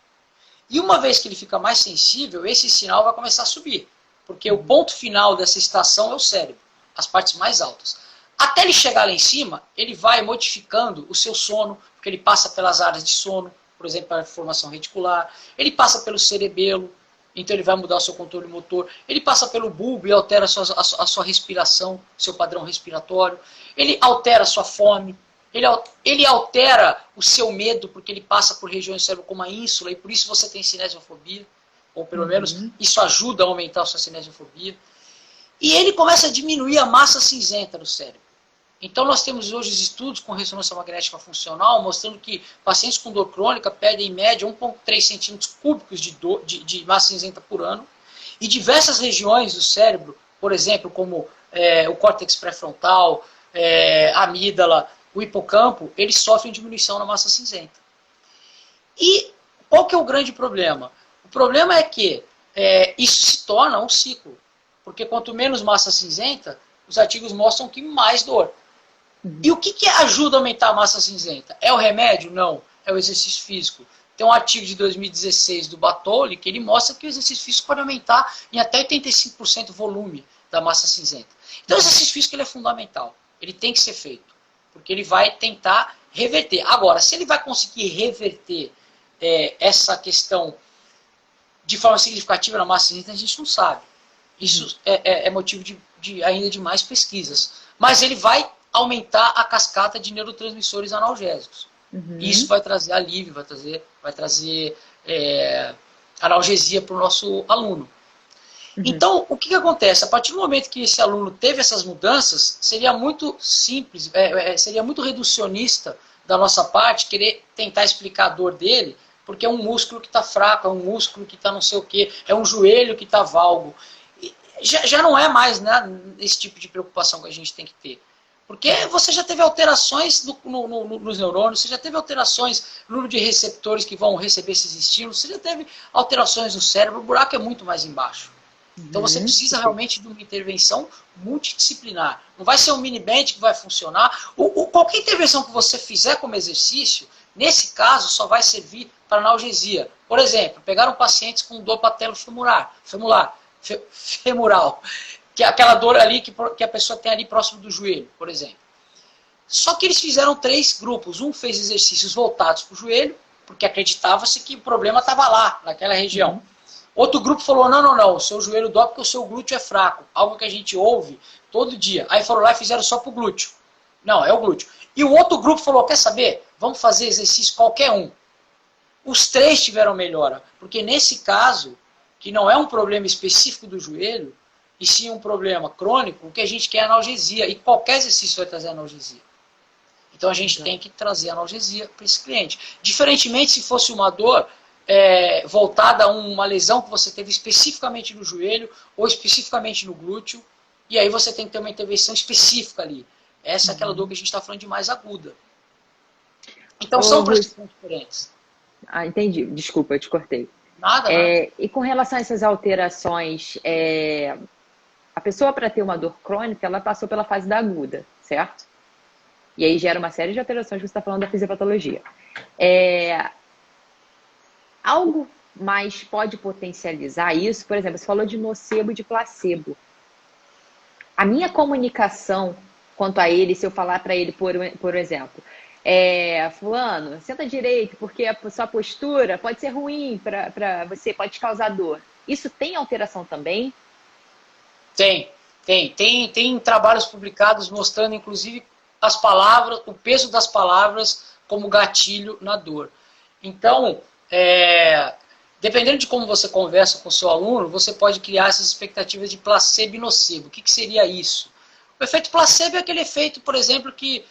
E uma vez que ele fica mais sensível, esse sinal vai começar a subir. Porque o ponto final dessa estação é o cérebro, as partes mais altas. Até ele chegar lá em cima, ele vai modificando o seu sono, porque ele passa pelas áreas de sono, por exemplo, para a formação reticular. Ele passa pelo cerebelo, então ele vai mudar o seu controle motor. Ele passa pelo bulbo e altera a sua respiração, seu padrão respiratório. Ele altera a sua fome. Ele altera o seu medo, porque ele passa por regiões do cérebro como a ínsula, e por isso você tem cinesiofobia, ou pelo menos isso ajuda a aumentar a sua cinesiofobia. E ele começa a diminuir a massa cinzenta do cérebro. Então nós temos hoje estudos com ressonância magnética funcional mostrando que pacientes com dor crônica perdem em média 1,3 centímetros cúbicos de massa cinzenta por ano, e diversas regiões do cérebro, por exemplo, como o córtex pré-frontal, a amígdala, o hipocampo, eles sofrem diminuição na massa cinzenta. E qual que é o grande problema? O problema é que isso se torna um ciclo. Porque quanto menos massa cinzenta, os artigos mostram que mais dor. E o que ajuda a aumentar a massa cinzenta? É o remédio? Não. É o exercício físico. Tem um artigo de 2016 do Batoli que ele mostra que o exercício físico pode aumentar em até 85% o volume da massa cinzenta. Então o exercício físico ele é fundamental. Ele tem que ser feito. Porque ele vai tentar reverter. Agora, se ele vai conseguir reverter essa questão de forma significativa na massa cinzenta, a gente não sabe. Isso é motivo ainda de mais pesquisas. Mas ele vai aumentar a cascata de neurotransmissores analgésicos. Isso vai trazer alívio, vai trazer analgesia para o nosso aluno. Então, o que acontece? A partir do momento que esse aluno teve essas mudanças, seria muito simples, seria muito reducionista da nossa parte querer tentar explicar a dor dele, porque é um músculo que está fraco, é um músculo que está não sei o quê, é um joelho que está valgo. Já não é mais, né, esse tipo de preocupação que a gente tem que ter. Porque você já teve alterações nos neurônios, você já teve alterações no número de receptores que vão receber esses estímulos, você já teve alterações no cérebro, o buraco é muito mais embaixo. Então você precisa realmente de uma intervenção multidisciplinar. Não vai ser um mini-band que vai funcionar. Qualquer intervenção que você fizer como exercício, nesse caso só vai servir para analgesia. Por exemplo, pegaram pacientes com dor patelofemoral, que é aquela dor ali que a pessoa tem ali próximo do joelho, por exemplo. Só que eles fizeram 3 grupos. Um fez exercícios voltados para o joelho, porque acreditava-se que o problema estava lá, naquela região. Outro grupo falou, não, o seu joelho dói porque o seu glúteo é fraco. Algo que a gente ouve todo dia. Aí foram lá e fizeram só para o glúteo. Não, é o glúteo. E o outro grupo falou, quer saber? Vamos fazer exercício qualquer um. Os 3 tiveram melhora. Porque nesse caso, que não é um problema específico do joelho, e sim um problema crônico, o que a gente quer é analgesia. E qualquer exercício vai trazer analgesia. Então a gente tem que trazer analgesia para esse cliente. Diferentemente se fosse uma dor voltada a uma lesão que você teve especificamente no joelho ou especificamente no glúteo, e aí você tem que ter uma intervenção específica ali. Essa é aquela dor que a gente está falando de mais aguda. Então são prescrições diferentes. Ah, entendi. Desculpa, eu te cortei. Nada. E com relação a essas alterações, a pessoa para ter uma dor crônica, ela passou pela fase da aguda, certo? E aí gera uma série de alterações que você está falando da fisiopatologia. Algo mais pode potencializar isso? Por exemplo, você falou de nocebo e de placebo. A minha comunicação quanto a ele, se eu falar para ele, por exemplo, fulano, senta direito, porque a sua postura pode ser ruim para você, pode te causar dor. Isso tem alteração também? Tem trabalhos publicados mostrando, inclusive, as palavras, o peso das palavras como gatilho na dor. Então, dependendo de como você conversa com o seu aluno, você pode criar essas expectativas de placebo e nocebo. O que seria isso? O efeito placebo é aquele efeito, por exemplo, que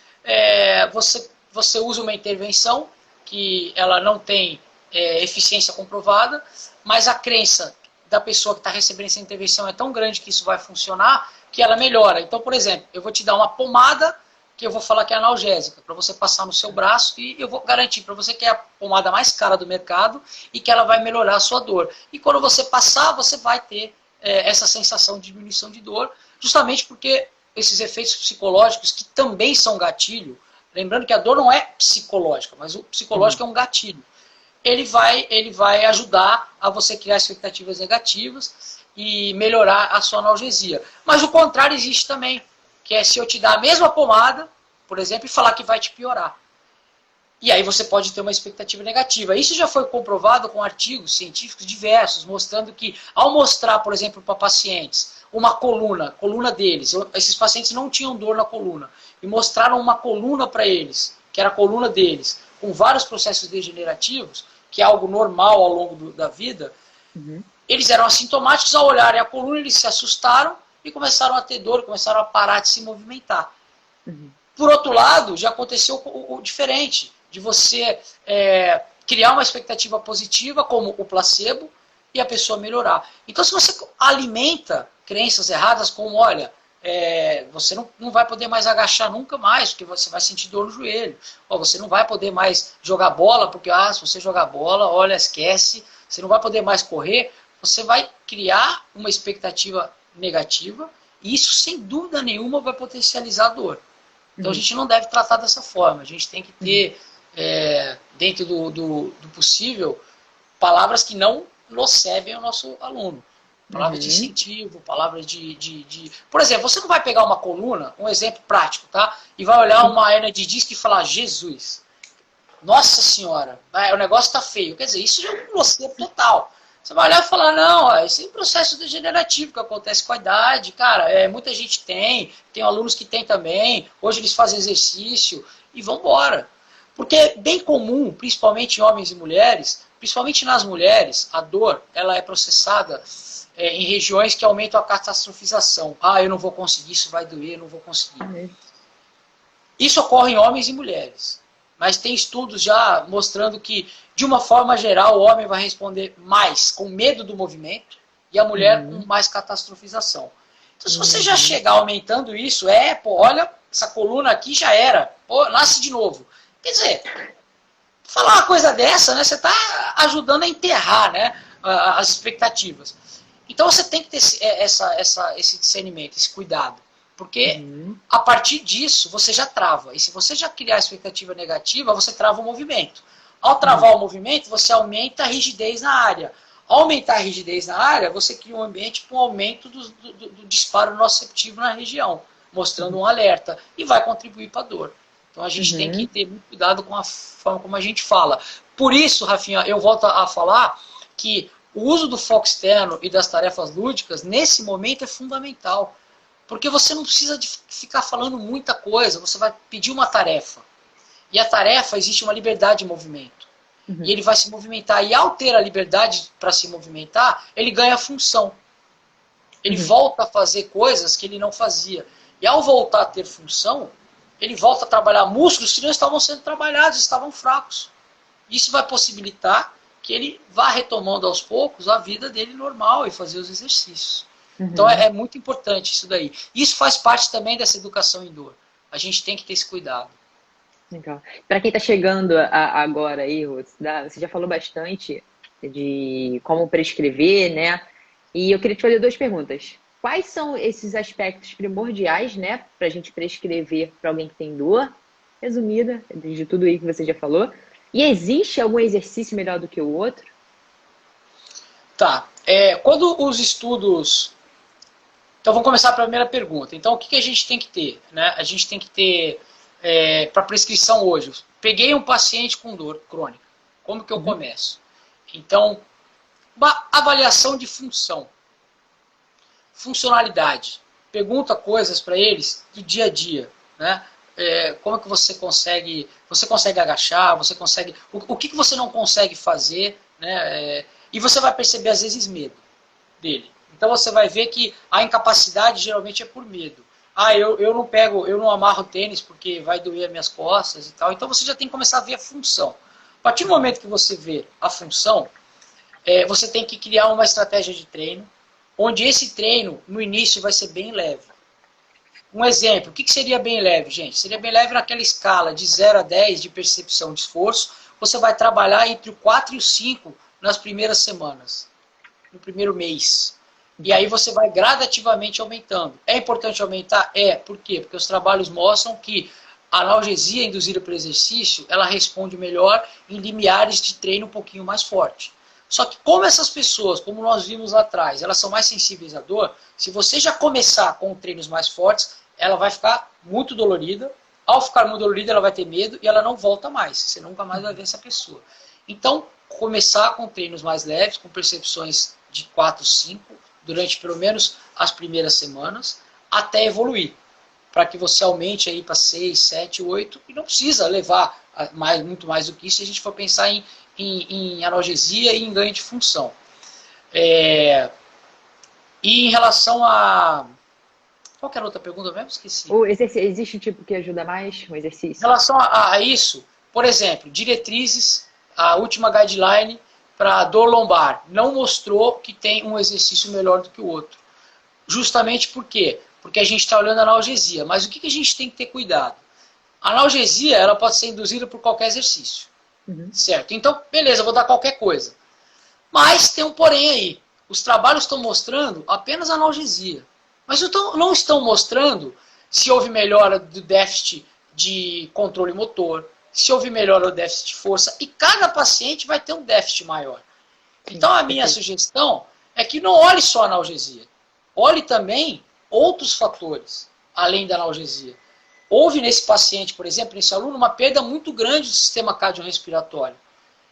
você usa uma intervenção que ela não tem eficiência comprovada, mas a crença da pessoa que está recebendo essa intervenção é tão grande que isso vai funcionar, que ela melhora. Então, por exemplo, eu vou te dar uma pomada que eu vou falar que é analgésica, para você passar no seu braço, e eu vou garantir para você que é a pomada mais cara do mercado e que ela vai melhorar a sua dor. E quando você passar, você vai ter essa sensação de diminuição de dor, justamente porque esses efeitos psicológicos, que também são gatilho, lembrando que a dor não é psicológica, mas o psicológico é um gatilho. Ele vai ajudar a você criar expectativas negativas e melhorar a sua analgesia. Mas o contrário existe também, que é se eu te dar a mesma pomada, por exemplo, e falar que vai te piorar. E aí você pode ter uma expectativa negativa. Isso já foi comprovado com artigos científicos diversos, mostrando que, ao mostrar, por exemplo, para pacientes, uma coluna deles, esses pacientes não tinham dor na coluna, e mostraram uma coluna para eles, que era a coluna deles, com vários processos degenerativos, que é algo normal ao longo da vida, eles eram assintomáticos, ao olharem a coluna, eles se assustaram e começaram a ter dor, começaram a parar de se movimentar. Por outro lado, já aconteceu o diferente, de você criar uma expectativa positiva, como o placebo, e a pessoa melhorar. Então, se você alimenta crenças erradas, como, olha, você não vai poder mais agachar nunca mais, porque você vai sentir dor no joelho. Ou você não vai poder mais jogar bola, porque se você jogar bola, olha, esquece, você não vai poder mais correr. Você vai criar uma expectativa negativa, e isso, sem dúvida nenhuma, vai potencializar a dor. Então, a gente não deve tratar dessa forma. A gente tem que ter, dentro do possível, palavras que não nocebem o nosso aluno. Palavras de incentivo, palavras de... Por exemplo, você não vai pegar uma coluna, um exemplo prático, tá? E vai olhar uma hernia de disco e falar, Jesus, nossa senhora, o negócio tá feio. Quer dizer, isso já é um nocebo total. Você vai olhar e falar, não, esse é um processo degenerativo que acontece com a idade, cara, muita gente tem alunos que tem também, hoje eles fazem exercício, e vão embora. Porque é bem comum, principalmente em homens e mulheres, principalmente nas mulheres, a dor, ela é processada em regiões que aumentam a catastrofização. Eu não vou conseguir, isso vai doer, eu não vou conseguir. Isso ocorre em homens e mulheres. Mas tem estudos já mostrando que, de uma forma geral, o homem vai responder mais com medo do movimento e a mulher com mais catastrofização. Então, se você já chegar aumentando isso, olha, essa coluna aqui já era, nasce de novo. Quer dizer, falar uma coisa dessa, né, você está ajudando a enterrar, né, as expectativas. Então, você tem que ter esse discernimento, esse cuidado. Porque a partir disso você já trava. E se você já criar a expectativa negativa, você trava o movimento. Ao travar o movimento, você aumenta a rigidez na área. Ao aumentar a rigidez na área, você cria um ambiente com aumento do disparo nociceptivo na região, mostrando um alerta, e vai contribuir para a dor. Então a gente tem que ter muito cuidado com a forma como a gente fala. Por isso, Rafinha, eu volto a falar que o uso do foco externo e das tarefas lúdicas, nesse momento, é fundamental. Porque você não precisa de ficar falando muita coisa, você vai pedir uma tarefa. E a tarefa, existe uma liberdade de movimento. E ele vai se movimentar. E ao ter a liberdade para se movimentar, ele ganha função. Ele volta a fazer coisas que ele não fazia. E ao voltar a ter função, ele volta a trabalhar músculos que não estavam sendo trabalhados, estavam fracos. Isso vai possibilitar que ele vá retomando aos poucos a vida dele normal e fazer os exercícios. Então é muito importante isso daí. Isso faz parte também dessa educação em dor. A gente tem que ter esse cuidado. Legal. Para quem está chegando agora aí, Ruth, você já falou bastante de como prescrever, né? E eu queria te fazer duas perguntas. Quais são esses aspectos primordiais, né, para a gente prescrever para alguém que tem dor? Resumida, de tudo aí que você já falou. E existe algum exercício melhor do que o outro? Tá. Quando os estudos... Então vamos começar pela primeira pergunta. Então o que a gente tem que ter? Né? A gente tem que ter, para prescrição hoje, peguei um paciente com dor crônica. Como que eu começo? Então, uma avaliação de função. Funcionalidade. Pergunta coisas para eles do dia a dia. Né? Como é que você consegue agachar, o que você não consegue fazer, né? E você vai perceber às vezes medo dele. Então você vai ver que a incapacidade geralmente é por medo. Eu não amarro tênis porque vai doer as minhas costas e tal. Então você já tem que começar a ver a função. A partir do momento que você vê a função, você tem que criar uma estratégia de treino, onde esse treino, no início, vai ser bem leve. Um exemplo, o que seria bem leve, gente? Seria bem leve naquela escala de 0 a 10 de percepção de esforço. Você vai trabalhar entre o 4 e o 5 nas primeiras semanas, no primeiro mês. E aí você vai gradativamente aumentando. É importante aumentar? Por quê? Porque os trabalhos mostram que a analgesia induzida pelo exercício, ela responde melhor em limiares de treino um pouquinho mais forte. Só que como essas pessoas, como nós vimos lá atrás, elas são mais sensíveis à dor, se você já começar com treinos mais fortes, ela vai ficar muito dolorida. Ao ficar muito dolorida, ela vai ter medo e ela não volta mais. Você nunca mais vai ver essa pessoa. Então, começar com treinos mais leves, com percepções de 4, 5, durante pelo menos as primeiras semanas, até evoluir. Para que você aumente aí para 6, 7, 8, e não precisa levar muito mais do que isso se a gente for pensar em analgesia e em ganho de função. E em relação a... Qual que era a outra pergunta mesmo? Esqueci. Existe um tipo que ajuda mais? Um exercício? Em relação a isso, por exemplo, diretrizes, a última guideline para dor lombar não mostrou que tem um exercício melhor do que o outro. Justamente por quê? Porque a gente está olhando a analgesia. Mas o que a gente tem que ter cuidado? A analgesia ela pode ser induzida por qualquer exercício. Certo? Então, beleza, eu vou dar qualquer coisa. Mas tem um porém aí. Os trabalhos estão mostrando apenas analgesia. Mas não estão mostrando se houve melhora do déficit de controle motor, se houve melhora do déficit de força. E cada paciente vai ter um déficit maior. Então, a minha sugestão é que não olhe só a analgesia. Olhe também outros fatores, além da analgesia. Houve nesse paciente, por exemplo, nesse aluno, uma perda muito grande do sistema cardiorrespiratório.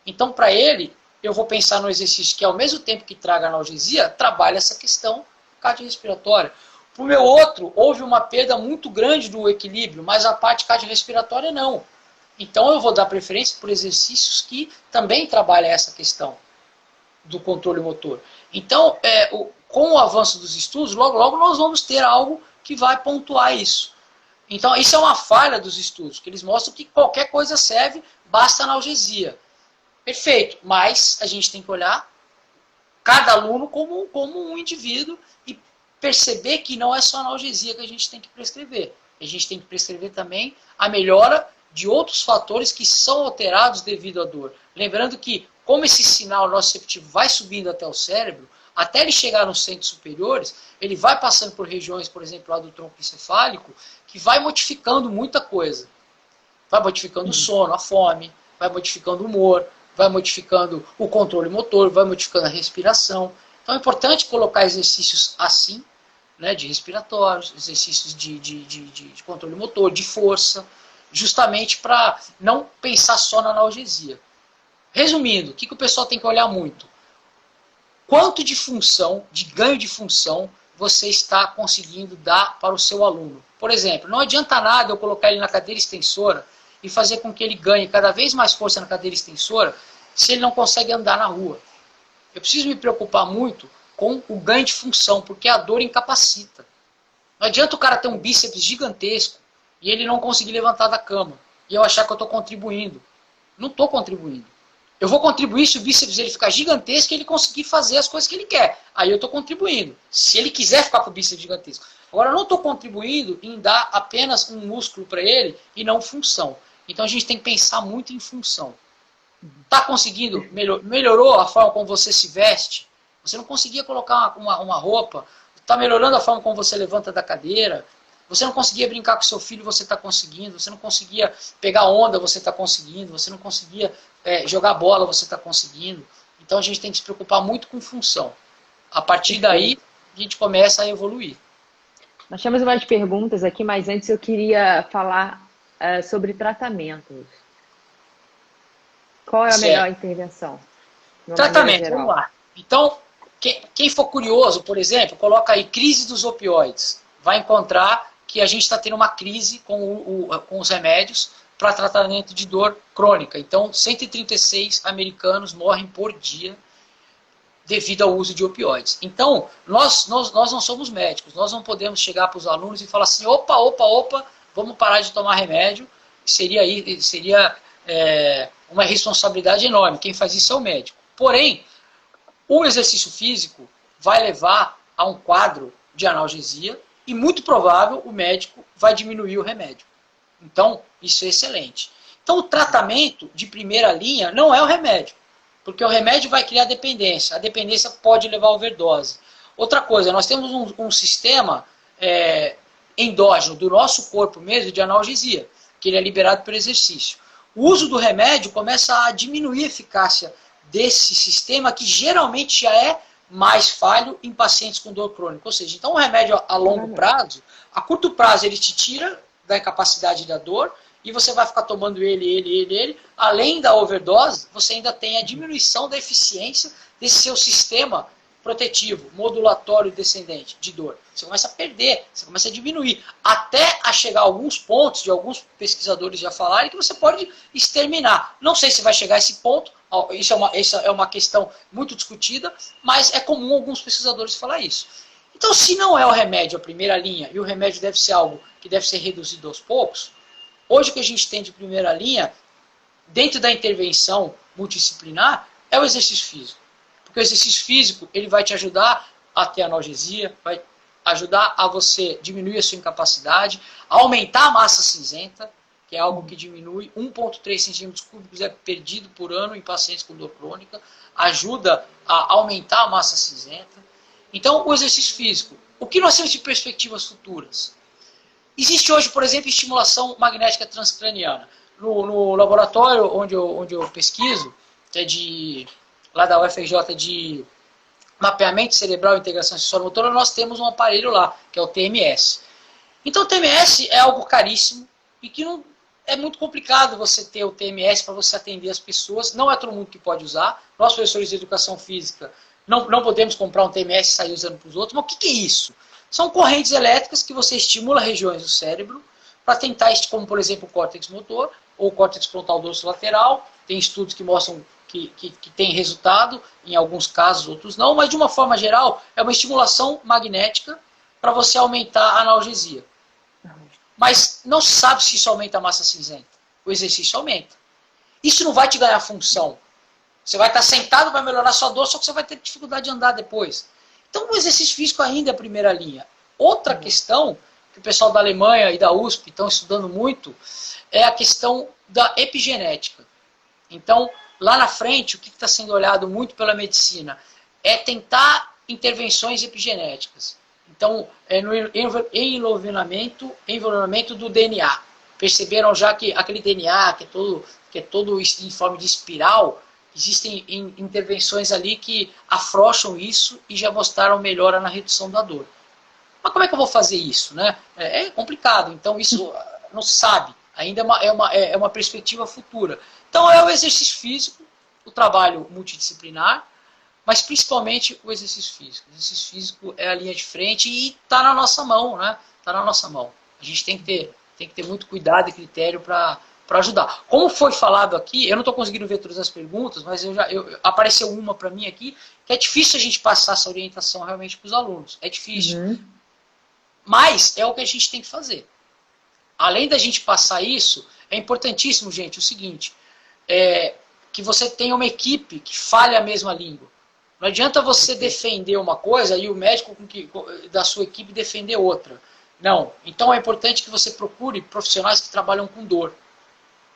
Então, para ele, eu vou pensar no exercício que, ao mesmo tempo que traga analgesia, trabalha essa questão cardiorrespiratória. Para o meu outro, houve uma perda muito grande do equilíbrio, mas a parte cardiorrespiratória não. Então, eu vou dar preferência por exercícios que também trabalham essa questão do controle motor. Então, com o avanço dos estudos, logo nós vamos ter algo que vai pontuar isso. Então, isso é uma falha dos estudos, que eles mostram que qualquer coisa serve, basta analgesia. Perfeito, mas a gente tem que olhar cada aluno como um indivíduo e perceber que não é só analgesia que a gente tem que prescrever. A gente tem que prescrever também a melhora de outros fatores que são alterados devido à dor. Lembrando que, como esse sinal nociceptivo vai subindo até o cérebro, até ele chegar nos centros superiores, ele vai passando por regiões, por exemplo, lá do tronco encefálico, que vai modificando muita coisa. Vai modificando o sono, a fome, vai modificando o humor, vai modificando o controle motor, vai modificando a respiração. Então é importante colocar exercícios assim, né, de respiratórios, exercícios de controle motor, de força, justamente para não pensar só na analgesia. Resumindo, o que o pessoal tem que olhar muito? Quanto de função, de ganho de função, você está conseguindo dar para o seu aluno? Por exemplo, não adianta nada eu colocar ele na cadeira extensora e fazer com que ele ganhe cada vez mais força na cadeira extensora se ele não consegue andar na rua. Eu preciso me preocupar muito com o ganho de função, porque a dor incapacita. Não adianta o cara ter um bíceps gigantesco e ele não conseguir levantar da cama e eu achar que eu estou contribuindo. Não estou contribuindo. Eu vou contribuir se o bíceps ele ficar gigantesco e ele conseguir fazer as coisas que ele quer. Aí eu estou contribuindo. Se ele quiser ficar com o bíceps gigantesco. Agora eu não estou contribuindo em dar apenas um músculo para ele e não função. Então a gente tem que pensar muito em função. Está conseguindo? Melhorou a forma como você se veste? Você não conseguia colocar uma roupa. Está melhorando a forma como você levanta da cadeira. Você não conseguia brincar com seu filho, você está conseguindo. Você não conseguia pegar onda, você está conseguindo. Você não conseguia jogar bola, você está conseguindo. Então a gente tem que se preocupar muito com função. A partir daí, a gente começa a evoluir. Nós temos umas perguntas aqui, mas antes eu queria falar sobre tratamentos. Qual é a melhor intervenção? Tratamento, vamos lá. Então, quem for curioso, por exemplo, coloca aí crise dos opioides. Vai encontrar que a gente está tendo uma crise com os remédios para tratamento de dor crônica. Então, 136 americanos morrem por dia devido ao uso de opioides. Então, nós não somos médicos. Nós não podemos chegar para os alunos e falar assim, opa, vamos parar de tomar remédio. Seria uma responsabilidade enorme. Quem faz isso é o médico. Porém, o exercício físico vai levar a um quadro de analgesia e, muito provável, o médico vai diminuir o remédio. Então, isso é excelente. Então, o tratamento de primeira linha não é o remédio, porque o remédio vai criar dependência. A dependência pode levar a overdose. Outra coisa, nós temos um sistema endógeno do nosso corpo mesmo de analgesia, que ele é liberado pelo exercício. O uso do remédio começa a diminuir a eficácia desse sistema, que geralmente já é mais falho em pacientes com dor crônica. Ou seja, então o remédio a longo prazo, a curto prazo ele te tira da incapacidade da dor e você vai ficar tomando ele. Além da overdose, você ainda tem a diminuição da eficiência desse seu sistema protetivo, modulatório e descendente de dor. Você começa a perder, você começa a diminuir, até a chegar a alguns pontos, de alguns pesquisadores já falarem, que você pode exterminar. Não sei se vai chegar a esse ponto, isso é uma questão muito discutida, mas é comum alguns pesquisadores falar isso. Então, se não é o remédio a primeira linha, e o remédio deve ser algo que deve ser reduzido aos poucos, hoje o que a gente tem de primeira linha, dentro da intervenção multidisciplinar, é o exercício físico. Porque o exercício físico ele vai te ajudar a ter analgesia, vai ajudar a você diminuir a sua incapacidade, a aumentar a massa cinzenta, que é algo que diminui 1,3 centímetros cúbicos é perdido por ano em pacientes com dor crônica, ajuda a aumentar a massa cinzenta. Então, o exercício físico. O que nós temos de perspectivas futuras? Existe hoje, por exemplo, estimulação magnética transcraniana. No laboratório onde eu pesquiso, que é lá da UFRJ de mapeamento cerebral e integração sensório-motora, nós temos um aparelho lá, que é o TMS. Então o TMS é algo caríssimo e que não é muito complicado você ter o TMS para você atender as pessoas. Não é todo mundo que pode usar. Nós, professores de educação física, não podemos comprar um TMS e sair usando para os outros. Mas o que é isso? São correntes elétricas que você estimula regiões do cérebro para tentar, como por exemplo o córtex motor ou o córtex frontal dorsolateral. Tem estudos que mostram que tem resultado, em alguns casos, outros não, mas de uma forma geral é uma estimulação magnética para você aumentar a analgesia. Mas não se sabe se isso aumenta a massa cinzenta. O exercício aumenta. Isso não vai te ganhar função. Você vai estar sentado, vai melhorar a sua dor, só que você vai ter dificuldade de andar depois. Então o exercício físico ainda é a primeira linha. Outra questão, que o pessoal da Alemanha e da USP estão estudando muito, é a questão da epigenética. Então, lá na frente, o que está sendo olhado muito pela medicina é tentar intervenções epigenéticas. Então, no envolvimento do DNA. Perceberam já que aquele DNA, que é todo em forma de espiral, existem intervenções ali que afrouxam isso e já mostraram melhora na redução da dor. Mas como é que eu vou fazer isso, né? É complicado, então isso não se sabe. Ainda é uma perspectiva futura. Então é o exercício físico, o trabalho multidisciplinar, mas principalmente o exercício físico. O exercício físico é a linha de frente e está na nossa mão, né? Está na nossa mão. A gente tem que ter muito cuidado e critério para ajudar. Como foi falado aqui, eu não estou conseguindo ver todas as perguntas, mas apareceu uma para mim aqui, que é difícil a gente passar essa orientação realmente para os alunos. É difícil. Uhum. Mas é o que a gente tem que fazer. Além da gente passar isso, é importantíssimo, gente, o seguinte, que você tenha uma equipe que fale a mesma língua. Não adianta você defender uma coisa e o médico da sua equipe defender outra. Não. Então é importante que você procure profissionais que trabalham com dor.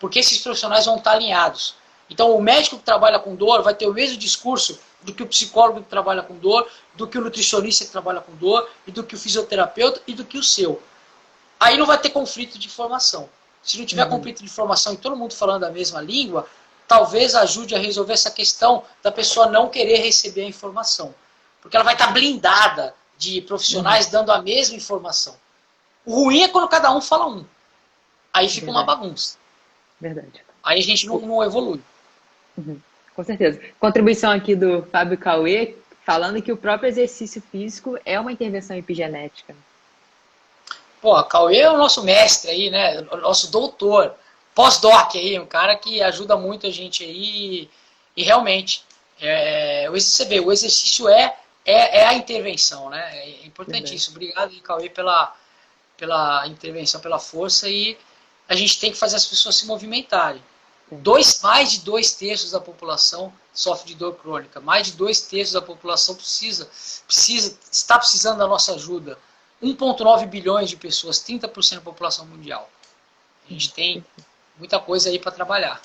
Porque esses profissionais vão estar alinhados. Então o médico que trabalha com dor vai ter o mesmo discurso do que o psicólogo que trabalha com dor, do que o nutricionista que trabalha com dor, e do que o fisioterapeuta e do que o seu. Aí não vai ter conflito de informação. Se não tiver conflito de informação e todo mundo falando a mesma língua, talvez ajude a resolver essa questão da pessoa não querer receber a informação. Porque ela vai estar blindada de profissionais dando a mesma informação. O ruim é quando cada um fala um. Aí fica uma bagunça. Verdade. Aí a gente não evolui. Com certeza. Contribuição aqui do Fábio Cauê, falando que o próprio exercício físico é uma intervenção epigenética. Pô, a Cauê é o nosso mestre aí, né? O nosso doutor, pós-doc aí, um cara que ajuda muito a gente aí. E realmente, você vê, o exercício é a intervenção, né? É importantíssimo. Obrigado, Cauê, pela intervenção, pela força. E a gente tem que fazer as pessoas se movimentarem. Mais de 2/3 da população sofre de dor crônica. Mais de 2/3 da população está precisando da nossa ajuda. 1,9 bilhões de pessoas, 30% da população mundial. A gente tem muita coisa aí para trabalhar.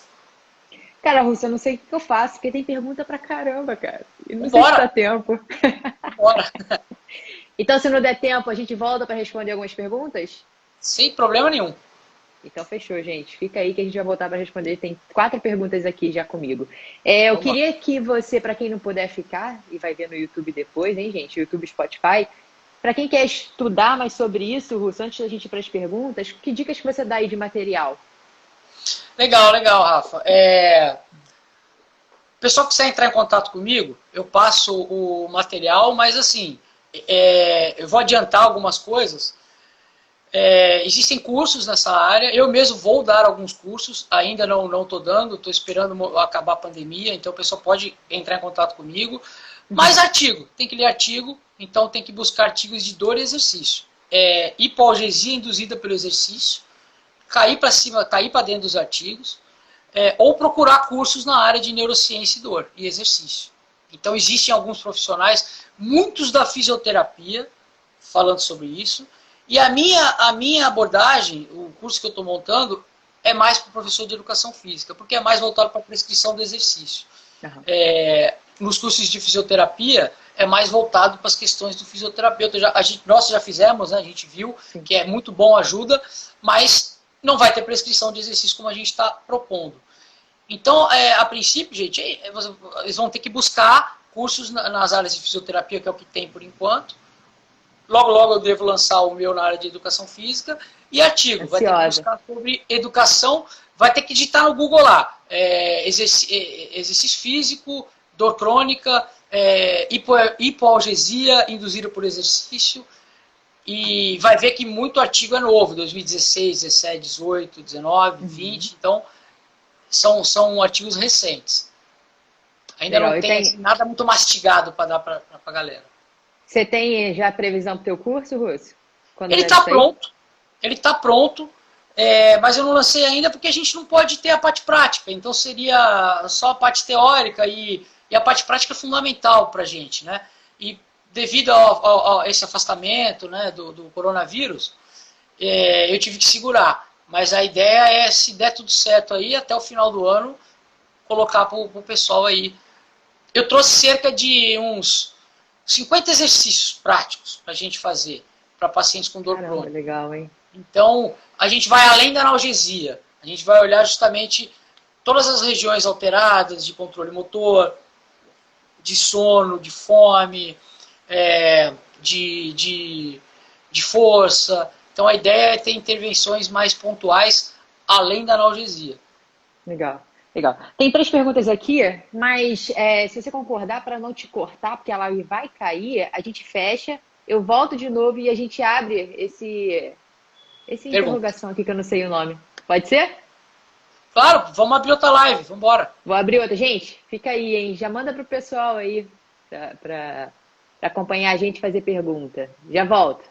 Cara, Russo, eu não sei o que eu faço, porque tem pergunta pra caramba, cara. E não Bora. sei se dá tempo. Bora. Então, se não der tempo, a gente volta para responder algumas perguntas? Sem problema nenhum. Então, fechou, gente. Fica aí que a gente vai voltar para responder. Tem 4 perguntas aqui já comigo. Eu queria que você, para quem não puder ficar, e vai ver no YouTube depois, hein, gente? YouTube, Spotify. Para quem quer estudar mais sobre isso, Russo, antes da gente ir para as perguntas, que dicas que você dá aí de material? Legal, Rafa. O pessoal que quiser entrar em contato comigo, eu passo o material, mas assim, eu vou adiantar algumas coisas. Existem cursos nessa área, eu mesmo vou dar alguns cursos, ainda não estou dando, estou esperando acabar a pandemia, então o pessoal pode entrar em contato comigo. Mas artigo, tem que ler artigo, então tem que buscar artigos de dor e exercício. Hipoalgesia induzida pelo exercício, cair para cima, cair para dentro dos artigos, ou procurar cursos na área de neurociência e dor e exercício. Então existem alguns profissionais, muitos da fisioterapia, falando sobre isso, e a minha abordagem, o curso que eu estou montando, é mais para o professor de educação física, porque é mais voltado para a prescrição do exercício. Uhum. Nos cursos de fisioterapia, é mais voltado para as questões do fisioterapeuta. Nós já fizemos, né, a gente viu Sim. que é muito bom, ajuda, mas não vai ter prescrição de exercício como a gente está propondo. Então, a princípio, gente, eles vão ter que buscar cursos nas áreas de fisioterapia, que é o que tem por enquanto. Logo eu devo lançar o meu na área de educação física. E artigo, vai ter que buscar sobre educação, vai ter que digitar no Google lá, exercício físico, dor crônica, hipoalgesia induzida por exercício, e vai ver que muito artigo é novo, 2016, 17, 18, 19, 20, então são artigos recentes. Ainda não tem nada muito mastigado para dar para a galera. Você tem já a previsão para o teu curso, Russo? Ele está pronto, mas eu não lancei ainda porque a gente não pode ter a parte prática, então seria só a parte teórica e a parte prática é fundamental para a gente, né? E devido a esse afastamento, né, do coronavírus, eu tive que segurar, mas a ideia é, se der tudo certo aí, até o final do ano, colocar para o pessoal aí. Eu trouxe cerca de uns 50 exercícios práticos para a gente fazer para pacientes com dor crônica. Legal, hein? Então, a gente vai além da analgesia. A gente vai olhar justamente todas as regiões alteradas de controle motor, de sono, de fome, de força. Então a ideia é ter intervenções mais pontuais além da analgesia. Legal, legal. Tem 3 perguntas aqui, mas se você concordar, para não te cortar, porque a live vai cair, a gente fecha, eu volto de novo e a gente abre esse interrogação aqui que eu não sei o nome. Pode ser? Claro, vamos abrir outra live, vamos embora. Vou abrir outra. Gente, fica aí, hein? Já manda pro pessoal aí para acompanhar a gente e fazer pergunta. Já volto.